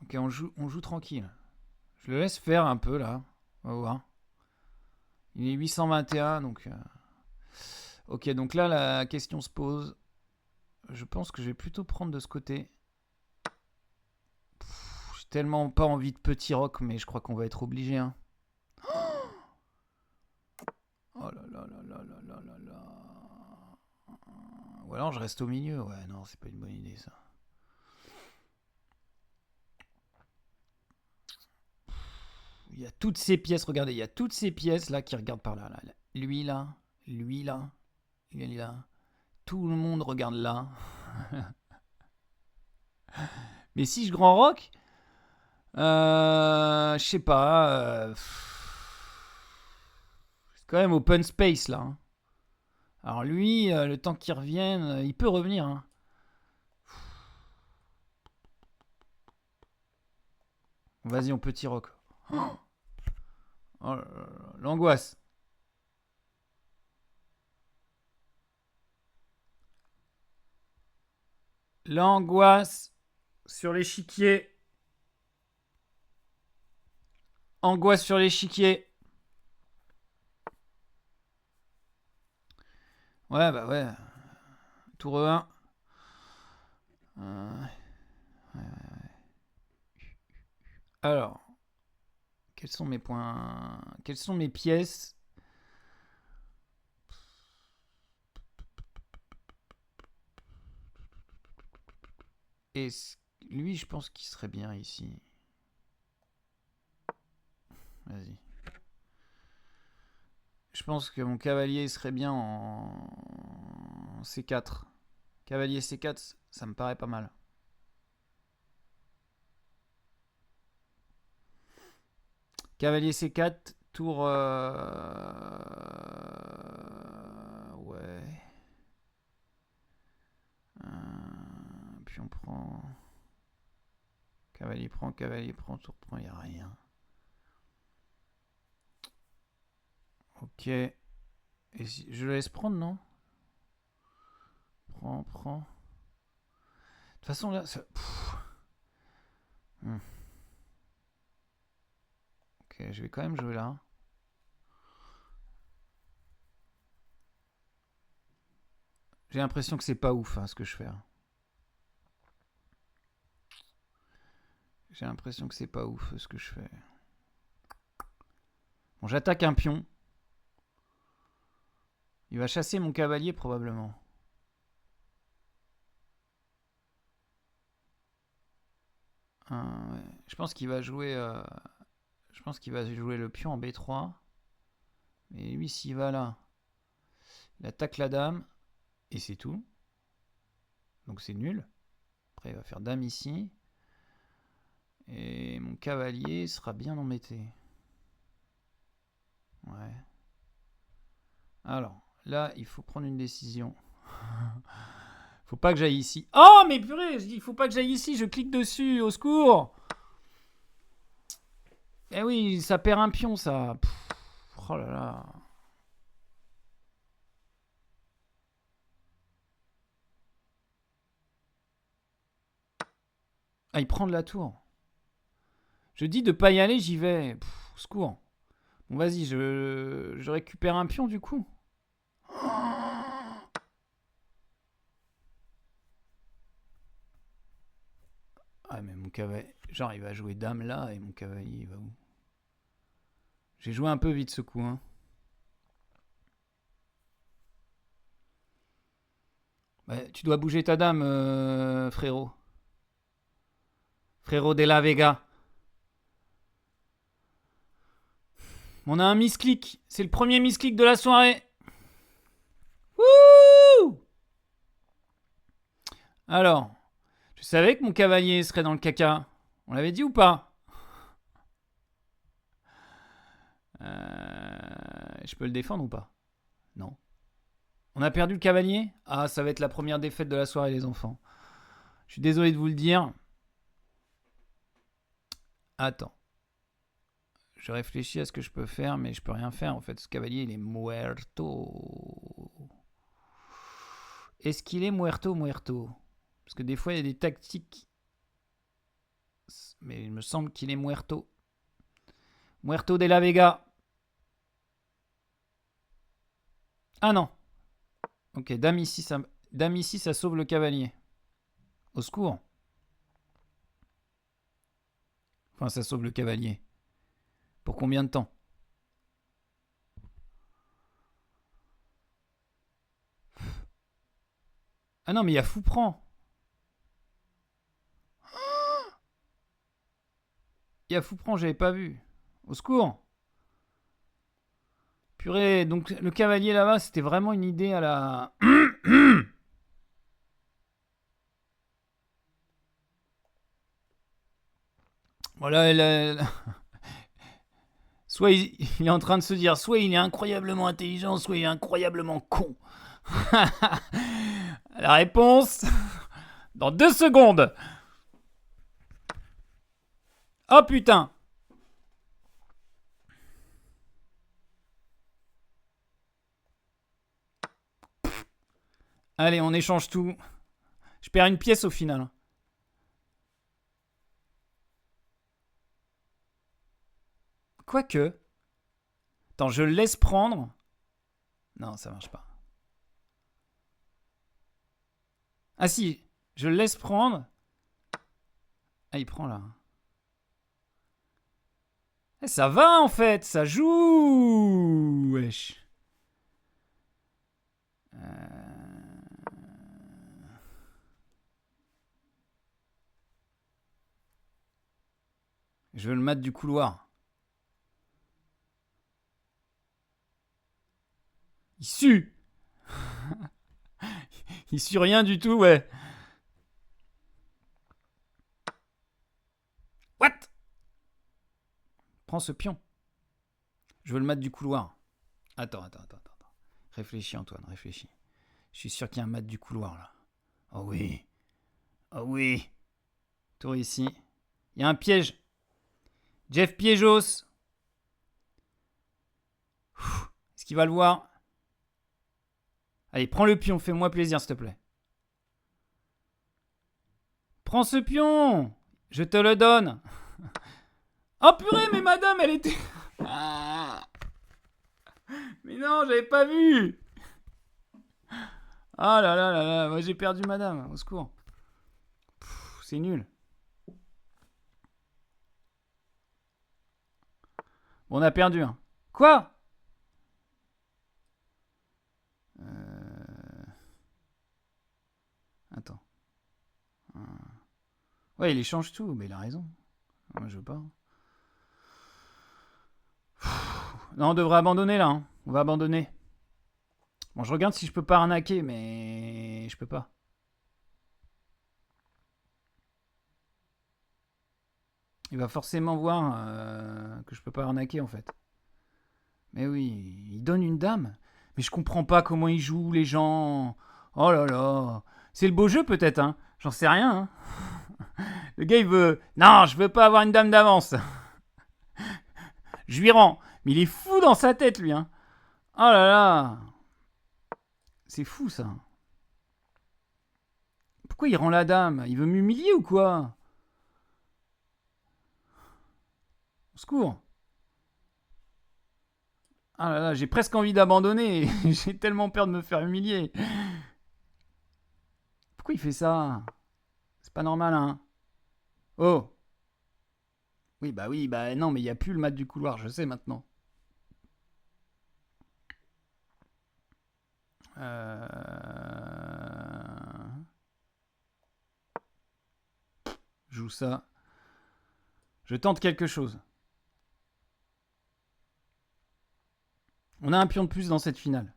Ok, on joue tranquille. Je le laisse faire un peu, là. On va voir. Il est 821, donc... Ok, donc là, la question se pose. Je pense que je vais plutôt prendre de ce côté. J'ai tellement pas envie de petit roc, mais je crois qu'on va être obligé. Hein. Oh là là là là là là là là. Ou alors je reste au milieu. Ouais, non, c'est pas une bonne idée, ça. Il y a toutes ces pièces, regardez, il y a toutes ces pièces là qui regardent par là. Lui là, lui là, lui là. Tout le monde regarde là. Mais si je grand rock, je sais pas. C'est quand même open space là. Hein. Alors lui, le temps qu'il revienne, il peut revenir. Hein. Vas-y, on petit rock. Oh là là, l'angoisse. L'angoisse sur l'échiquier. Angoisse sur l'échiquier. Ouais, bah ouais. Tour 1. Alors, quels sont mes points? Quelles sont mes pièces? Et lui, je pense qu'il serait bien ici. Vas-y. Je pense que mon cavalier serait bien en C4. Cavalier C4, ça me paraît pas mal. Cavalier C4, tour... Ouais. Puis on prend... Cavalier prend, tour prend, il n'y a rien. Ok. Et si... Je le laisse prendre, non? Prends. De toute façon, là... Ça... Ok, je vais quand même jouer là. J'ai l'impression que c'est pas ouf hein, ce que je fais. J'ai l'impression que c'est pas ouf ce que je fais. Bon, j'attaque un pion. Il va chasser mon cavalier probablement. Ouais. Je pense qu'il va jouer. Je pense qu'il va jouer le pion en B3. Mais lui, s'il va là, il attaque la dame et c'est tout. Donc c'est nul. Après, il va faire dame ici. Et mon cavalier sera bien embêté. Ouais. Alors, Là, il faut prendre une décision. Faut pas que j'aille ici. Oh, mais purée, je dis, il faut pas que j'aille ici. Je clique dessus, au secours. Eh oui, ça perd un pion, ça. Pff, oh là là. Ah, il prend de la tour. Je dis de pas y aller, j'y vais. Pff, au secours. Bon, vas-y, je récupère un pion, du coup. Ah, mais mon cavalier... Genre, il va jouer dame là, et mon cavalier, il va où? J'ai joué un peu vite ce coup, hein. Bah, tu dois bouger ta dame, frérot. Frérot de la Vega. On a un misclick. C'est le premier misclick de la soirée. Wouh! Alors, je savais que mon cavalier serait dans le caca. On l'avait dit ou pas? Je peux le défendre ou pas? Non. On a perdu le cavalier? Ah, ça va être la première défaite de la soirée, les enfants. Je suis désolé de vous le dire. Attends. Je réfléchis à ce que je peux faire, mais je peux rien faire en fait. Ce cavalier, il est muerto. Est-ce qu'il est muerto? Parce que des fois, il y a des tactiques. Mais il me semble qu'il est muerto. Muerto de la Vega. Ah non. Ok, dame ici, ça sauve le cavalier. Au secours. Enfin, ça sauve le cavalier. Pour combien de temps? Ah non, mais il y a fou prend. Il y a fou prend, j'avais pas vu. Au secours. Purée, donc le cavalier là-bas, c'était vraiment une idée à la... Voilà, soit il est en train de se dire, soit il est incroyablement intelligent, soit il est incroyablement con. La réponse, dans 2 secondes. Oh putain. Allez, on échange tout. Je perds une pièce au final. Quoique. Attends, je le laisse prendre. Non, ça marche pas. Ah si, je le laisse prendre. Ah, il prend là. Eh, ça va en fait, ça joue. Wesh. Je veux le mat du couloir. Il sue. Il sue rien du tout, ouais. What? Prends ce pion. Je veux le mat du couloir. Attends. Réfléchis, Antoine, réfléchis. Je suis sûr qu'il y a un mat du couloir, là. Oh oui. Oh oui. Tour ici. Il y a un piège. Jeff Piéjos. Est-ce qu'il va le voir? Allez, prends le pion, fais-moi plaisir, s'il te plaît. Prends ce pion. Je te le donne. Oh purée, mais madame, elle était... Mais non, j'avais pas vu. Ah là là là là, moi j'ai perdu madame, au secours. C'est nul. Bon, on a perdu. Hein. Quoi? Attends. Ouais, il échange tout, mais il a raison. Moi, je veux pas. Non, on devrait abandonner là. Hein. On va abandonner. Bon, je regarde si je peux pas arnaquer, mais je peux pas. Il va forcément voir que je peux pas arnaquer en fait. Mais oui, il donne une dame. Mais je comprends pas comment ils jouent, les gens. Oh là là. C'est le beau jeu, peut-être, hein. J'en sais rien, hein. Le gars, il veut... Non, je veux pas avoir une dame d'avance. Je lui rends. Mais il est fou dans sa tête, lui, hein. Oh là là. C'est fou, ça. Pourquoi il rend la dame? Il veut m'humilier ou quoi? Au secours. Ah là là, j'ai presque envie d'abandonner. J'ai tellement peur de me faire humilier. Pourquoi il fait ça? C'est pas normal, hein. Oh. Oui, bah non, mais il n'y a plus le mat du couloir, je sais maintenant. Je joue ça. Je tente quelque chose. On a un pion de plus dans cette finale.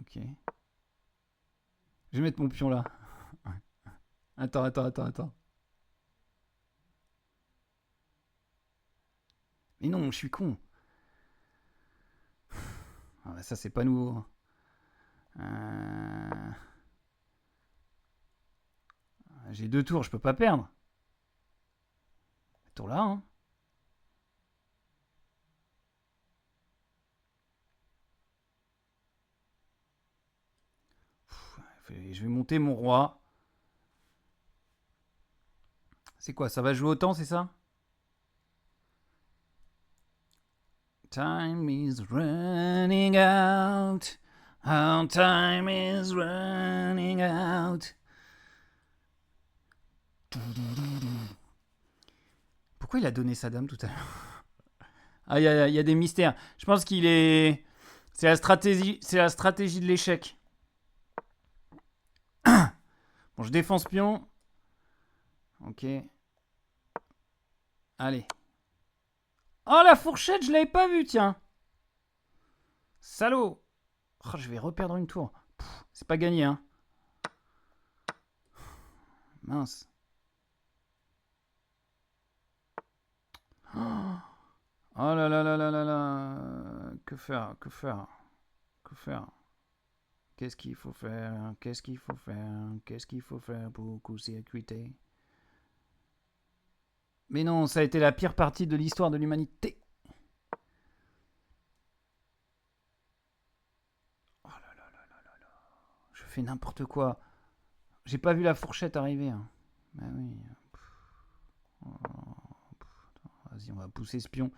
Ok. Je vais mettre mon pion là. Attends. Mais non, je suis con. Ah bah ça, c'est pas nouveau. J'ai 2 tours, je peux pas perdre. Tour là, hein. Je vais monter mon roi. C'est quoi? Ça va jouer autant, c'est ça? Time is running out. Our time is running out. Pourquoi il a donné sa dame tout à l'heure? Ah, il y a des mystères. Je pense qu'il est... C'est la stratégie de l'échec. Bon, je défends ce pion. Ok. Allez. Oh, la fourchette, je l'avais pas vue, tiens. Salaud. Oh, je vais reperdre une tour. C'est pas gagné, hein. Mince. Oh là là là là là là. Que faire? Qu'est-ce qu'il faut faire pour court-circuiter? Mais non, ça a été la pire partie de l'histoire de l'humanité. Oh là là là là là. Je fais n'importe quoi. J'ai pas vu la fourchette arriver. Hein. Bah oui. Vas-y, on va pousser ce pion.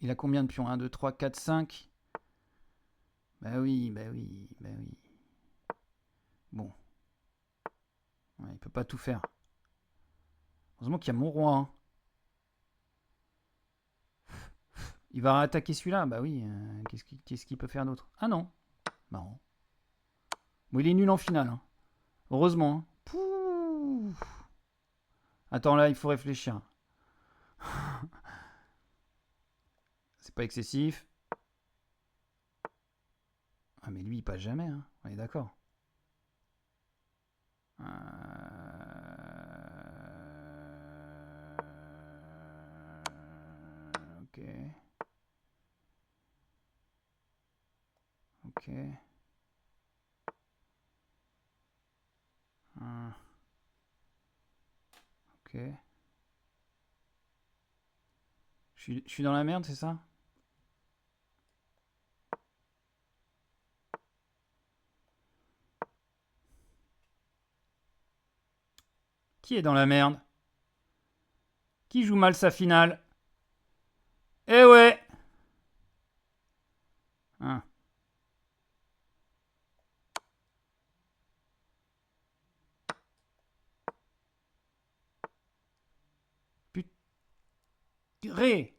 Il a combien de pions? 1, 2, 3, 4, 5. Bah oui. Bon. Ouais, il peut pas tout faire. Heureusement qu'il y a mon roi. Hein. Il va attaquer celui-là. Bah oui. Qu'est-ce qu'il peut faire d'autre? Ah non. Marrant. Bon, il est nul en finale. Hein. Heureusement. Hein. Attends, là, il faut réfléchir. C'est pas excessif. Ah, mais lui, il passe jamais. Hein. On est d'accord. Ok. Ok. Ok. Je suis dans la merde, c'est ça? Qui est dans la merde? Qui joue mal sa finale? Eh ouais! Hein. Ré!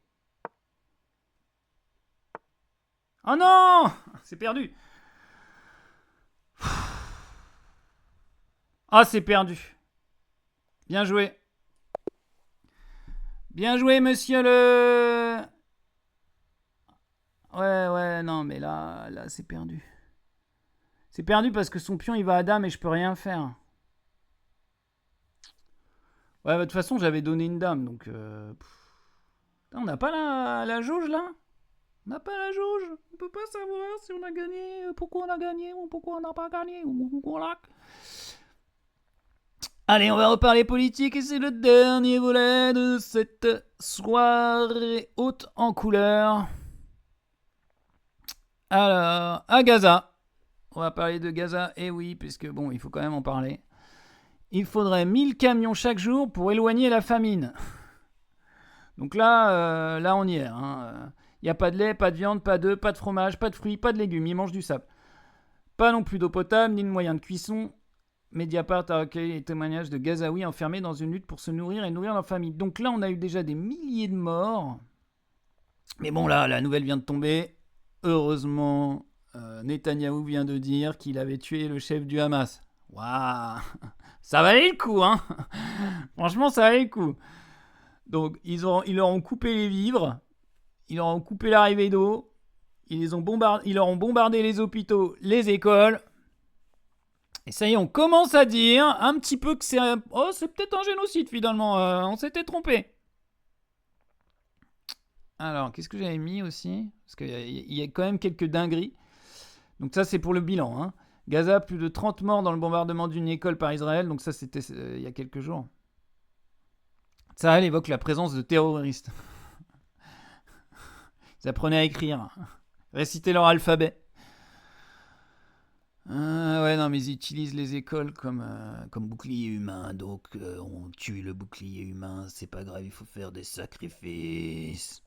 Oh non! C'est perdu! Ah, c'est perdu. Bien joué. Bien joué, monsieur le... Ouais, non, mais là, c'est perdu. C'est perdu parce que son pion il va à dame et je peux rien faire. Ouais, de toute façon, j'avais donné une dame, donc... Putain, on n'a pas la jauge, là? On n'a pas la jauge. On peut pas savoir si on a gagné, pourquoi on a gagné, ou pourquoi on n'a pas gagné, ou voilà. Allez, on va reparler politique, et c'est le dernier volet de cette soirée haute en couleur. Alors, à Gaza. On va parler de Gaza, et oui, puisque, bon, il faut quand même en parler. Il faudrait 1000 camions chaque jour pour éloigner la famine. Donc là, on y est. Il n'y a pas de lait, pas de viande, pas d'œufs, pas de fromage, pas de fruits, pas de légumes. Ils mangent du sable. Pas non plus d'eau potable, ni de moyens de cuisson. Mediapart a recueilli les témoignages de Gazaouis enfermés dans une lutte pour se nourrir et nourrir leur famille. Donc là, on a eu déjà des milliers de morts. Mais bon, là, la nouvelle vient de tomber. Heureusement, Netanyahou vient de dire qu'il avait tué le chef du Hamas. Waouh! Ça valait le coup, hein. Franchement, ça valait le coup. Donc, ils leur ont coupé les vivres, ils leur ont coupé l'arrivée d'eau, ils leur ont bombardé les hôpitaux, les écoles. Et ça y est, on commence à dire un petit peu que c'est peut-être un génocide finalement. On s'était trompé. Alors, qu'est-ce que j'avais mis aussi? Parce qu'il y a quand même quelques dingueries. Donc ça, c'est pour le bilan, hein. Gaza, plus de 30 morts dans le bombardement d'une école par Israël. Donc ça, c'était il y a quelques jours. Ça, elle évoque la présence de terroristes. Ils apprenaient à écrire. Réciter leur alphabet. Ouais, non, mais ils utilisent les écoles comme bouclier humain. Donc, on tue le bouclier humain. C'est pas grave, il faut faire des sacrifices.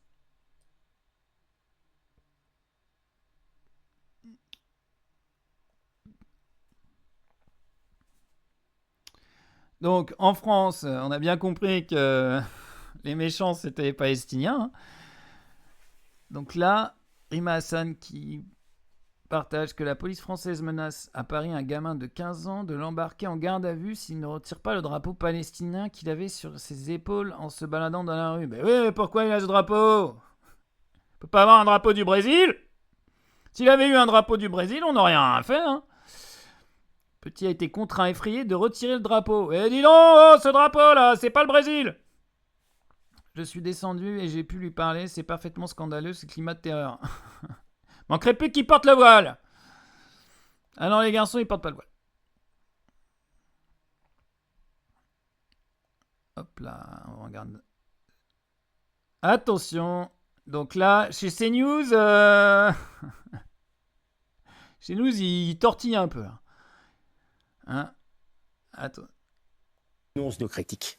Donc, en France, on a bien compris que les méchants, c'était les Palestiniens. Donc là, Rima Hassan qui partage que la police française menace à Paris un gamin de 15 ans de l'embarquer en garde à vue s'il ne retire pas le drapeau palestinien qu'il avait sur ses épaules en se baladant dans la rue. Ben oui, mais pourquoi il a ce drapeau? Il peut pas avoir un drapeau du Brésil? S'il avait eu un drapeau du Brésil, on n'aurait rien à faire, hein. Petit a été contraint effrayé de retirer le drapeau. Eh dis donc, oh, ce drapeau-là, c'est pas le Brésil! Je suis descendu et j'ai pu lui parler. C'est parfaitement scandaleux, ce climat de terreur. Manquerait plus qu'il porte le voile. Ah non, les garçons, ils portent pas le voile. Hop là, on regarde. Attention. Donc là, chez CNews, chez nous, ils tortillent un peu. Hein? Attends. Annonce de critique.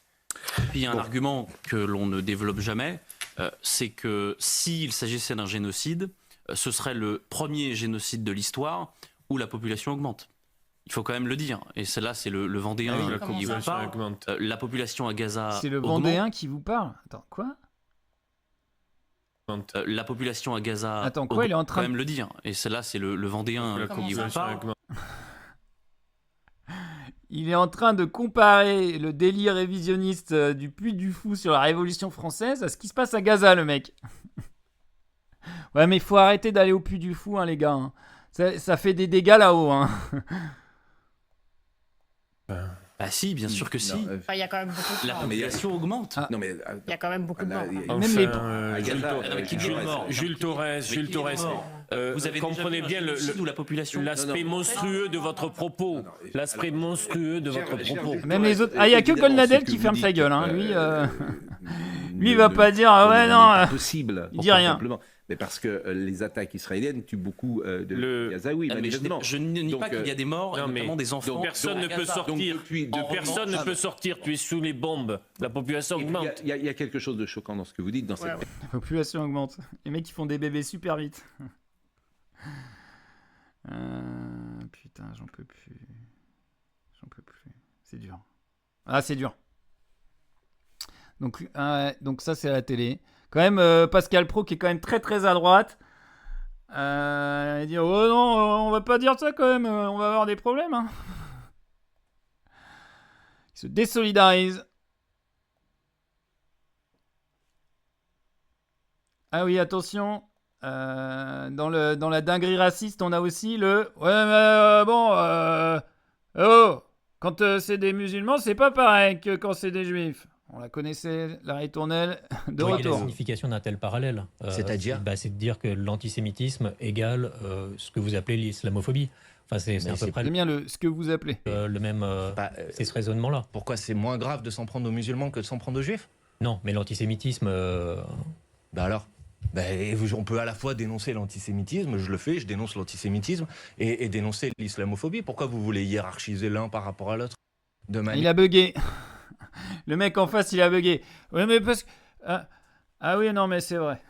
Puis il y a un argument que l'on ne développe jamais, c'est que s'il s'agissait d'un génocide, ce serait le premier génocide de l'histoire où la population augmente. Il faut quand même le dire. Et celle-là, c'est le Vendéen qui vous parle. La population à Gaza C'est le augmente. Vendéen qui vous parle. Attends, quoi? La population à Gaza Attends, quoi, il est en train quand même le dire. Et celle-là, c'est le Vendéen qui vous parle. Il est en train de comparer le délire révisionniste du Puy du Fou sur la Révolution française à ce qui se passe à Gaza, le mec. Ouais, mais il faut arrêter d'aller au Puy du Fou, hein, les gars. Hein. Ça fait des dégâts là-haut. Hein. Ah si, bien sûr que si. Il y a quand même beaucoup de La morts. population augmente. Non mais Il y a quand même beaucoup de morts. Même les... Jules Torres, Vous avez comprenez déjà vu bien un génocide où la population l'aspect monstrueux de votre propos. L'aspect monstrueux de votre propos. Même les autres... Ah, il n'y a que Colnadel qui ferme sa gueule. Hein. Lui, il va pas dire... Ah ouais, non... Impossible. Il dit rien. Mais parce que les attaques israéliennes tuent beaucoup de Gazaouis, manifestement. Je ne nie pas qu'il y a des morts, et notamment des enfants. Personne ne peut sortir. Personne ne peut sortir. Tu es sous les bombes. La population augmente. Il y a quelque chose de choquant dans ce que vous dites. Dans cette... La population augmente. Les mecs, ils font des bébés super vite. Putain, j'en peux plus. C'est dur. Ah, c'est dur. Donc ça, c'est à la télé. Quand même, Pascal Pro qui est quand même très très à droite. Il dit oh non, on va pas dire ça quand même, on va avoir des problèmes. Hein. Il se désolidarise. Ah oui, attention. Dans la dinguerie raciste, on a aussi le... Ouais, mais oh, quand c'est des musulmans, c'est pas pareil que quand c'est des juifs. On la connaissait, la ritournelle, de Oui, retour. la signification d'un tel parallèle, C'est-à-dire c'est de dire que l'antisémitisme égale ce que vous appelez l'islamophobie. Enfin, c'est à peu près J'aime bien ce que vous appelez. le même... c'est ce raisonnement-là. Pourquoi c'est moins grave de s'en prendre aux musulmans que de s'en prendre aux juifs? Non, mais l'antisémitisme... Bah alors on peut à la fois dénoncer l'antisémitisme, je le fais, je dénonce l'antisémitisme, et dénoncer l'islamophobie. Pourquoi vous voulez hiérarchiser l'un par rapport à l'autre de manière... Il a bugué. Le mec en face, il a bugué. Oui, mais parce que... Ah oui, non, mais c'est vrai.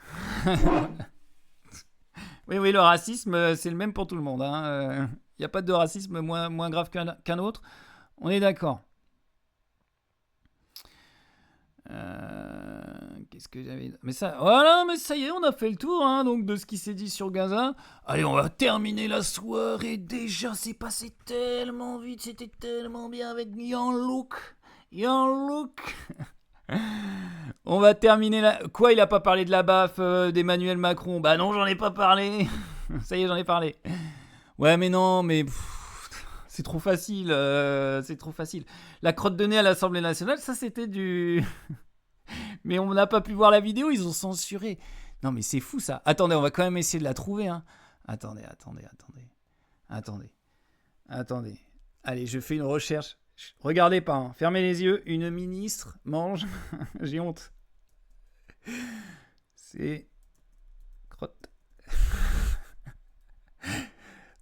Oui, le racisme, c'est le même pour tout le monde. Il n'y a pas de racisme moins grave qu'un autre. On est d'accord. Qu'est-ce que j'avais... Mais ça... Voilà, mais ça y est, on a fait le tour donc de ce qui s'est dit sur Gaza. Allez, on va terminer la soirée. Déjà, c'est passé tellement vite. C'était tellement bien avec Jean-Luc. On va terminer la... Quoi, il a pas parlé de la baffe d'Emmanuel Macron? Bah non, j'en ai pas parlé. Ça y est, j'en ai parlé. Ouais, mais non, mais... c'est trop facile. C'est trop facile. La crotte de nez à l'Assemblée nationale, ça c'était du... Mais on n'a pas pu voir la vidéo, ils ont censuré. Non, mais c'est fou ça. Attendez, on va quand même essayer de la trouver. Attendez. Allez, je fais une recherche. Regardez pas, fermez les yeux. Une ministre mange. J'ai honte. C'est... crotte.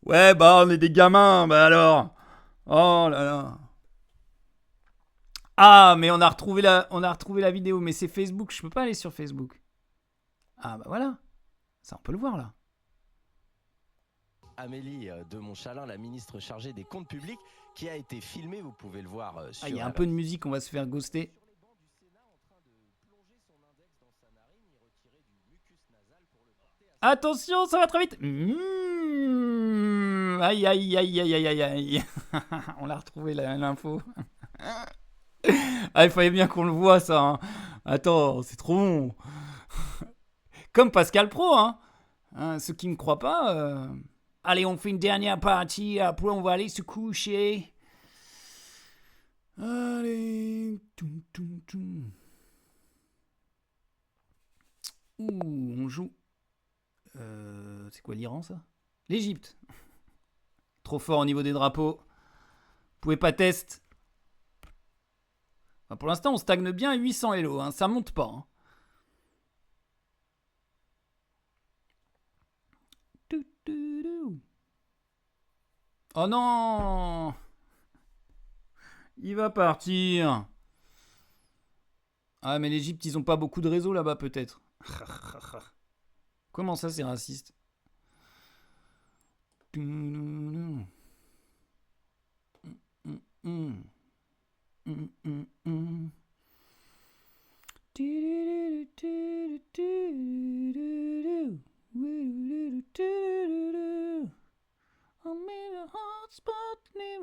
Ouais, bah on est des gamins, bah alors. Oh là là. Ah, mais on a retrouvé la vidéo, mais c'est Facebook, je peux pas aller sur Facebook. Ah bah voilà. Ça on peut le voir là. Amélie de Montchalin, la ministre chargée des comptes publics, qui a été filmée, vous pouvez le voir sur... Il y a un peu de musique, on va se faire ghoster. Attention, ça va très vite. Aïe. On l'a retrouvé l'info. Ah, il fallait bien qu'on le voit ça. Attends, c'est trop bon. Comme Pascal Pro, ceux qui me croient pas... Allez, on fait une dernière partie, après on va aller se coucher. Allez. On joue. C'est quoi l'Iran ça? L'Égypte. Trop fort au niveau des drapeaux. Vous pouvez pas tester. Enfin, pour l'instant, on stagne bien à 800 Elo. Ça monte pas. Oh non! Il va partir. Ah, mais l'Égypte, ils ont pas beaucoup de réseaux là-bas, peut-être. Comment ça, c'est raciste?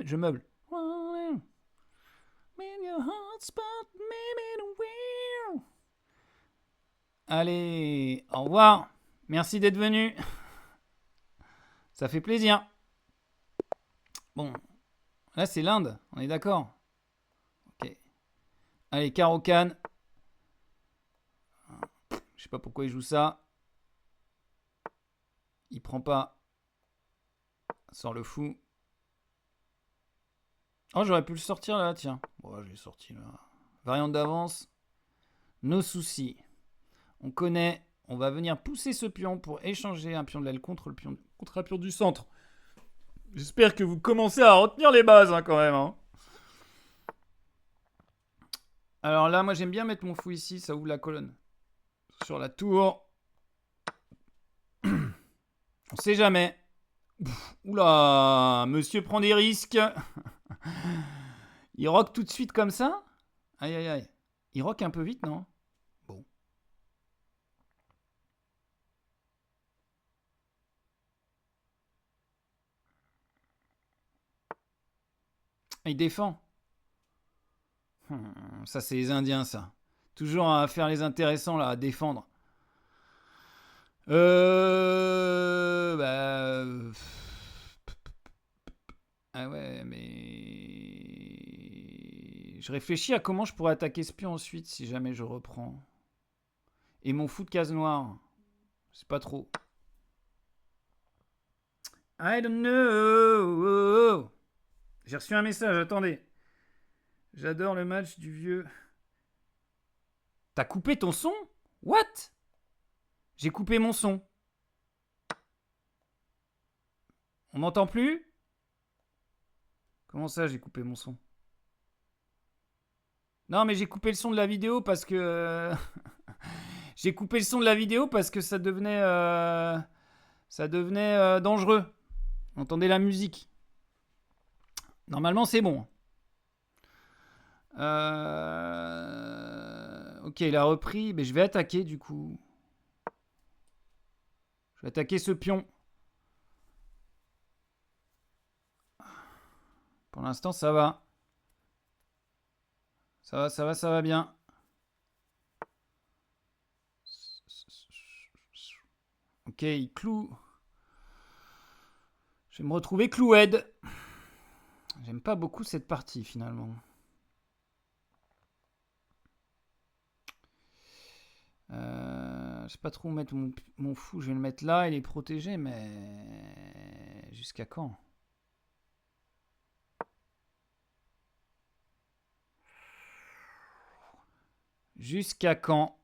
Je meuble. Allez, au revoir. Merci d'être venu. Ça fait plaisir. Bon, là c'est l'Inde, on est d'accord? Ok. Allez, Caro-Can. Je sais pas pourquoi il joue ça. Il prend pas. Sort le fou. Oh, j'aurais pu le sortir là, tiens. Bon, je l'ai sorti là. Variante d'avance. Nos soucis. On connaît. On va venir pousser ce pion pour échanger un pion de l'aile contre un pion du centre. J'espère que vous commencez à retenir les bases quand même. Alors là, moi j'aime bien mettre mon fou ici. Ça ouvre la colonne. Sur la tour. On sait jamais. Oula, monsieur prend des risques. Il rock tout de suite comme ça? Aïe. Il rock un peu vite, non? Bon. Il défend. Ça, c'est les Indiens, ça. Toujours à faire les intéressants, là, à défendre. Bah... Ah ouais, mais... Je réfléchis à comment je pourrais attaquer ce pion ensuite si jamais je reprends. Et mon fou de case noire. C'est pas trop. I don't know. J'ai reçu un message, attendez. J'adore le match du vieux. T'as coupé ton son? What? J'ai coupé mon son. On m'entend plus? Comment ça, j'ai coupé mon son? Non, mais j'ai coupé le son de la vidéo parce que... j'ai coupé le son de la vidéo parce que ça devenait dangereux. Entendez la musique. Normalement, c'est bon. Ok, il a repris. Mais je vais attaquer du coup. Je vais attaquer ce pion. Pour l'instant, ça va. Ça va bien. Ok, il cloue. Je vais me retrouver cloued. J'aime pas beaucoup cette partie finalement. Je sais pas trop où mettre mon fou. Je vais le mettre là. Il est protégé, mais jusqu'à quand? Jusqu'à quand?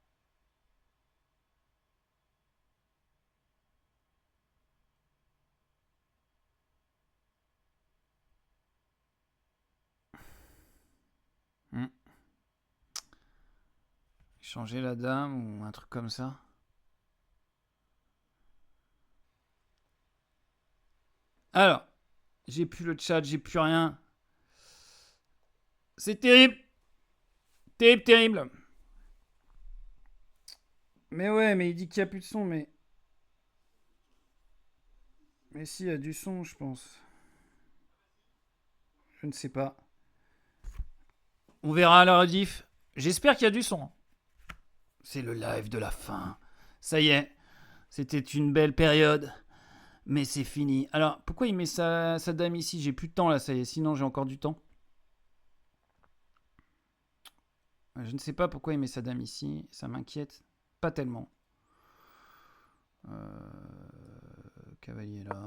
Changer la dame ou un truc comme ça. Alors, j'ai plus le chat, j'ai plus rien. C'est terrible. Terrible, terrible. Mais ouais, mais il dit qu'il n'y a plus de son, mais... Mais si, il y a du son, je pense. Je ne sais pas. On verra à la rediff. J'espère qu'il y a du son. C'est le live de la fin. Ça y est. C'était une belle période. Mais c'est fini. Alors, pourquoi il met sa dame ici? J'ai plus de temps là, ça y est. Sinon, j'ai encore du temps. Je ne sais pas pourquoi il met sa dame ici. Ça m'inquiète. Pas tellement. Cavalier là.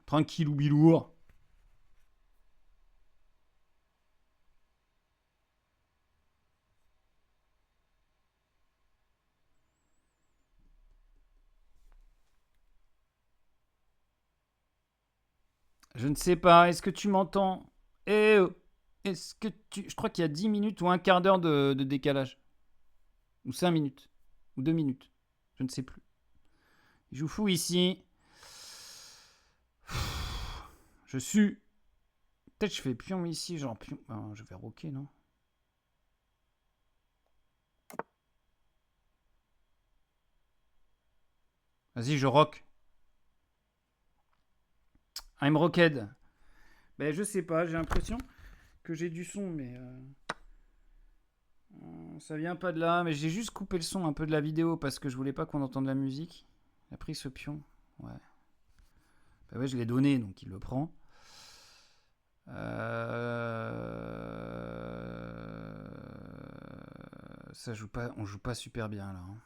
Tranquille ou bilour. Je ne sais pas. Est-ce que tu m'entends? Est-ce que tu... Je crois qu'il y a 10 minutes ou un quart d'heure de décalage. Ou 5 minutes. Ou 2 minutes. Je ne sais plus. Il joue fou ici. Je suis... Peut-être je fais pion ici, genre pion... Ben, je vais roquer, non? Vas-y, je rock. I'm rocked. Ben, je sais pas, j'ai l'impression que j'ai du son, mais... ça vient pas de là, mais j'ai juste coupé le son un peu de la vidéo parce que je voulais pas qu'on entende la musique. Il a pris ce pion. Ouais. Ben ouais, je l'ai donné, donc il le prend. Ça joue pas, on joue pas super bien là. Hein.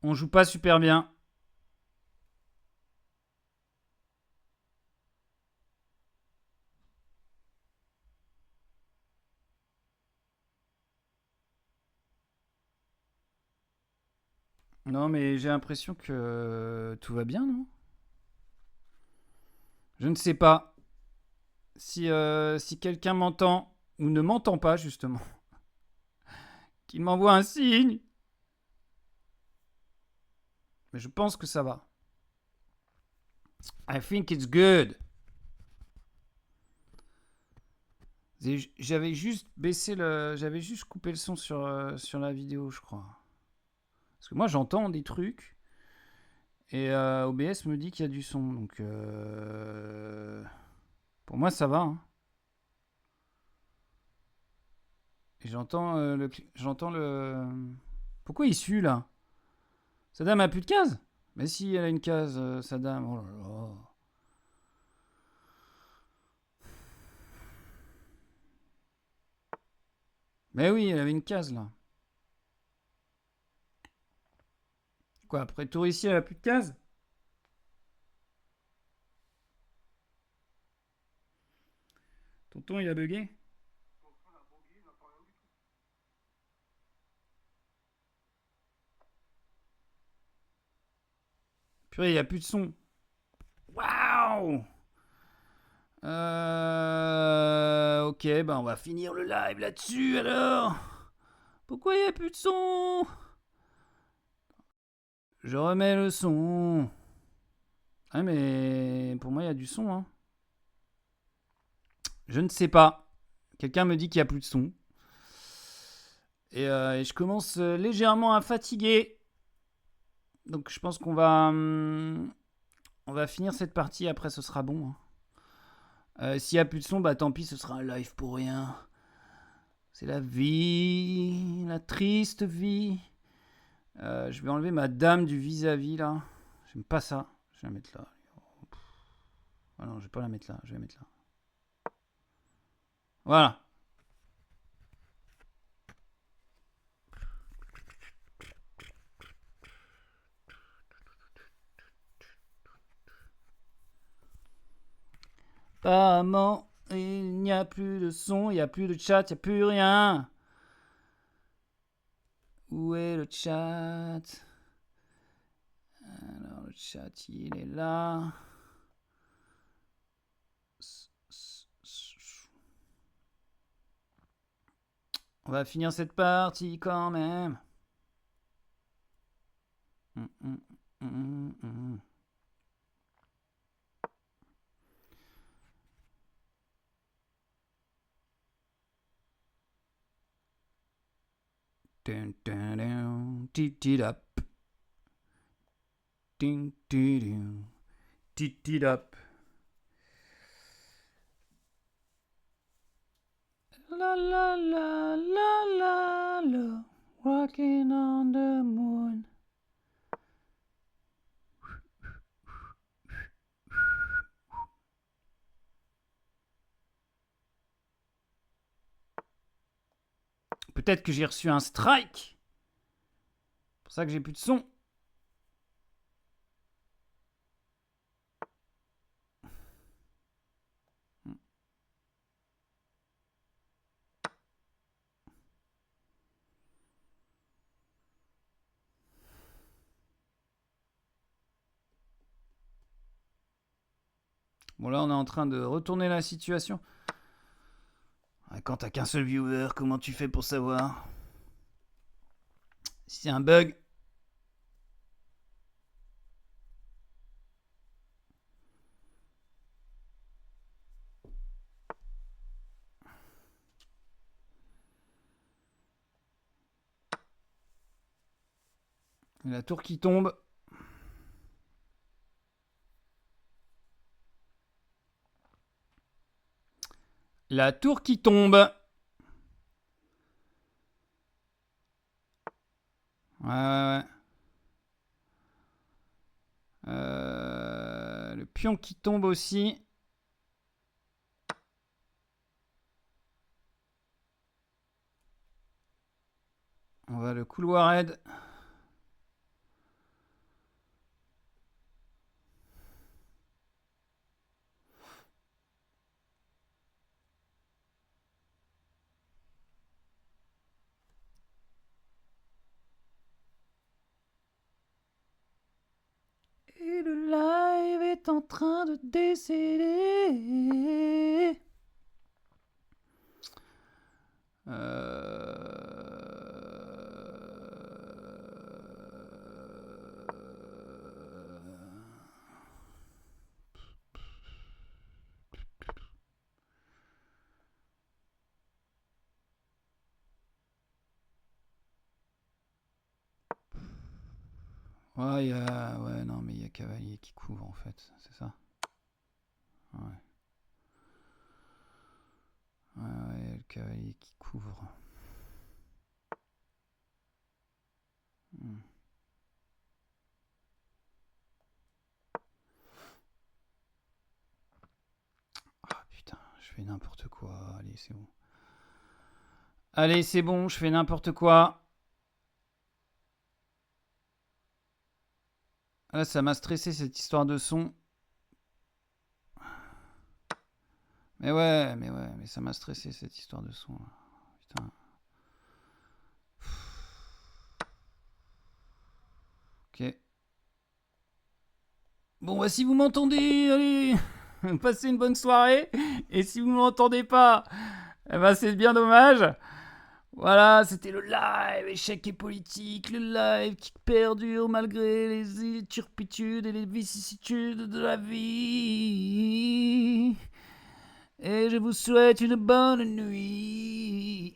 On joue pas super bien. Non, mais j'ai l'impression que tout va bien, non? Je ne sais pas si quelqu'un m'entend ou ne m'entend pas, justement. Qu'il m'envoie un signe. Mais je pense que ça va. I think it's good. J'avais juste baissé le... J'avais juste coupé le son sur la vidéo, je crois. Parce que moi, j'entends des trucs. Et OBS me dit qu'il y a du son. Donc, pour moi, ça va. Hein. Et j'entends le... Pourquoi il sue, là? Saddam a plus de case? Mais si, elle a une case, Saddam. Oh là là. Mais oui, elle avait une case, là. Quoi, après tour ici, elle a plus de case? Tonton, il a bugué? Purée, il n'y a plus de son. Waouh! Ok, bah on va finir le live là-dessus alors. Pourquoi il n'y a plus de son? Je remets le son. Ah mais pour moi il y a du son. Hein. Je ne sais pas. Quelqu'un me dit qu'il n'y a plus de son. Et je commence légèrement à fatiguer. Donc je pense qu'on va... on va finir cette partie, après ce sera bon. Hein. S'il n'y a plus de son, bah tant pis, ce sera un live pour rien. C'est la vie, la triste vie. Je vais enlever ma dame du vis-à-vis là. J'aime pas ça. Je vais la mettre là. Ah non, je vais pas la mettre là. Je vais la mettre là. Voilà. Apparemment, il n'y a plus de son, il n'y a plus de chat, il n'y a plus rien. Où est le chat? Alors, le chat, il est là. On va finir cette partie quand même. Dun, dun, dun, tit-tit-up. Ding, ding, tit-tit-up. La la la la la la, walking on the moon. Peut-être que j'ai reçu un strike. C'est pour ça que j'ai plus de son. Bon là on est en train de retourner la situation. Quand t'as qu'un seul viewer, comment tu fais pour savoir si c'est un bug? La tour qui tombe. La tour qui tombe. Ouais. Le pion qui tombe aussi. On va le couloir aide. Et le live est en train de décéder. Ouais, ouais, non, mais il y a Cavalier qui couvre en fait, c'est ça? Ouais, le Cavalier qui couvre. fais n'importe quoi. Allez, c'est bon. Allez, c'est bon, je fais n'importe quoi. Là, ça m'a stressé cette histoire de son. Mais ça m'a stressé cette histoire de son. Là. Putain. Ok. Bon, bah si vous m'entendez, allez, passez une bonne soirée. Et si vous m'entendez pas, eh ben c'est bien dommage. Voilà, c'était le live échec et politique, le live qui perdure malgré les turpitudes et les vicissitudes de la vie. Et je vous souhaite une bonne nuit.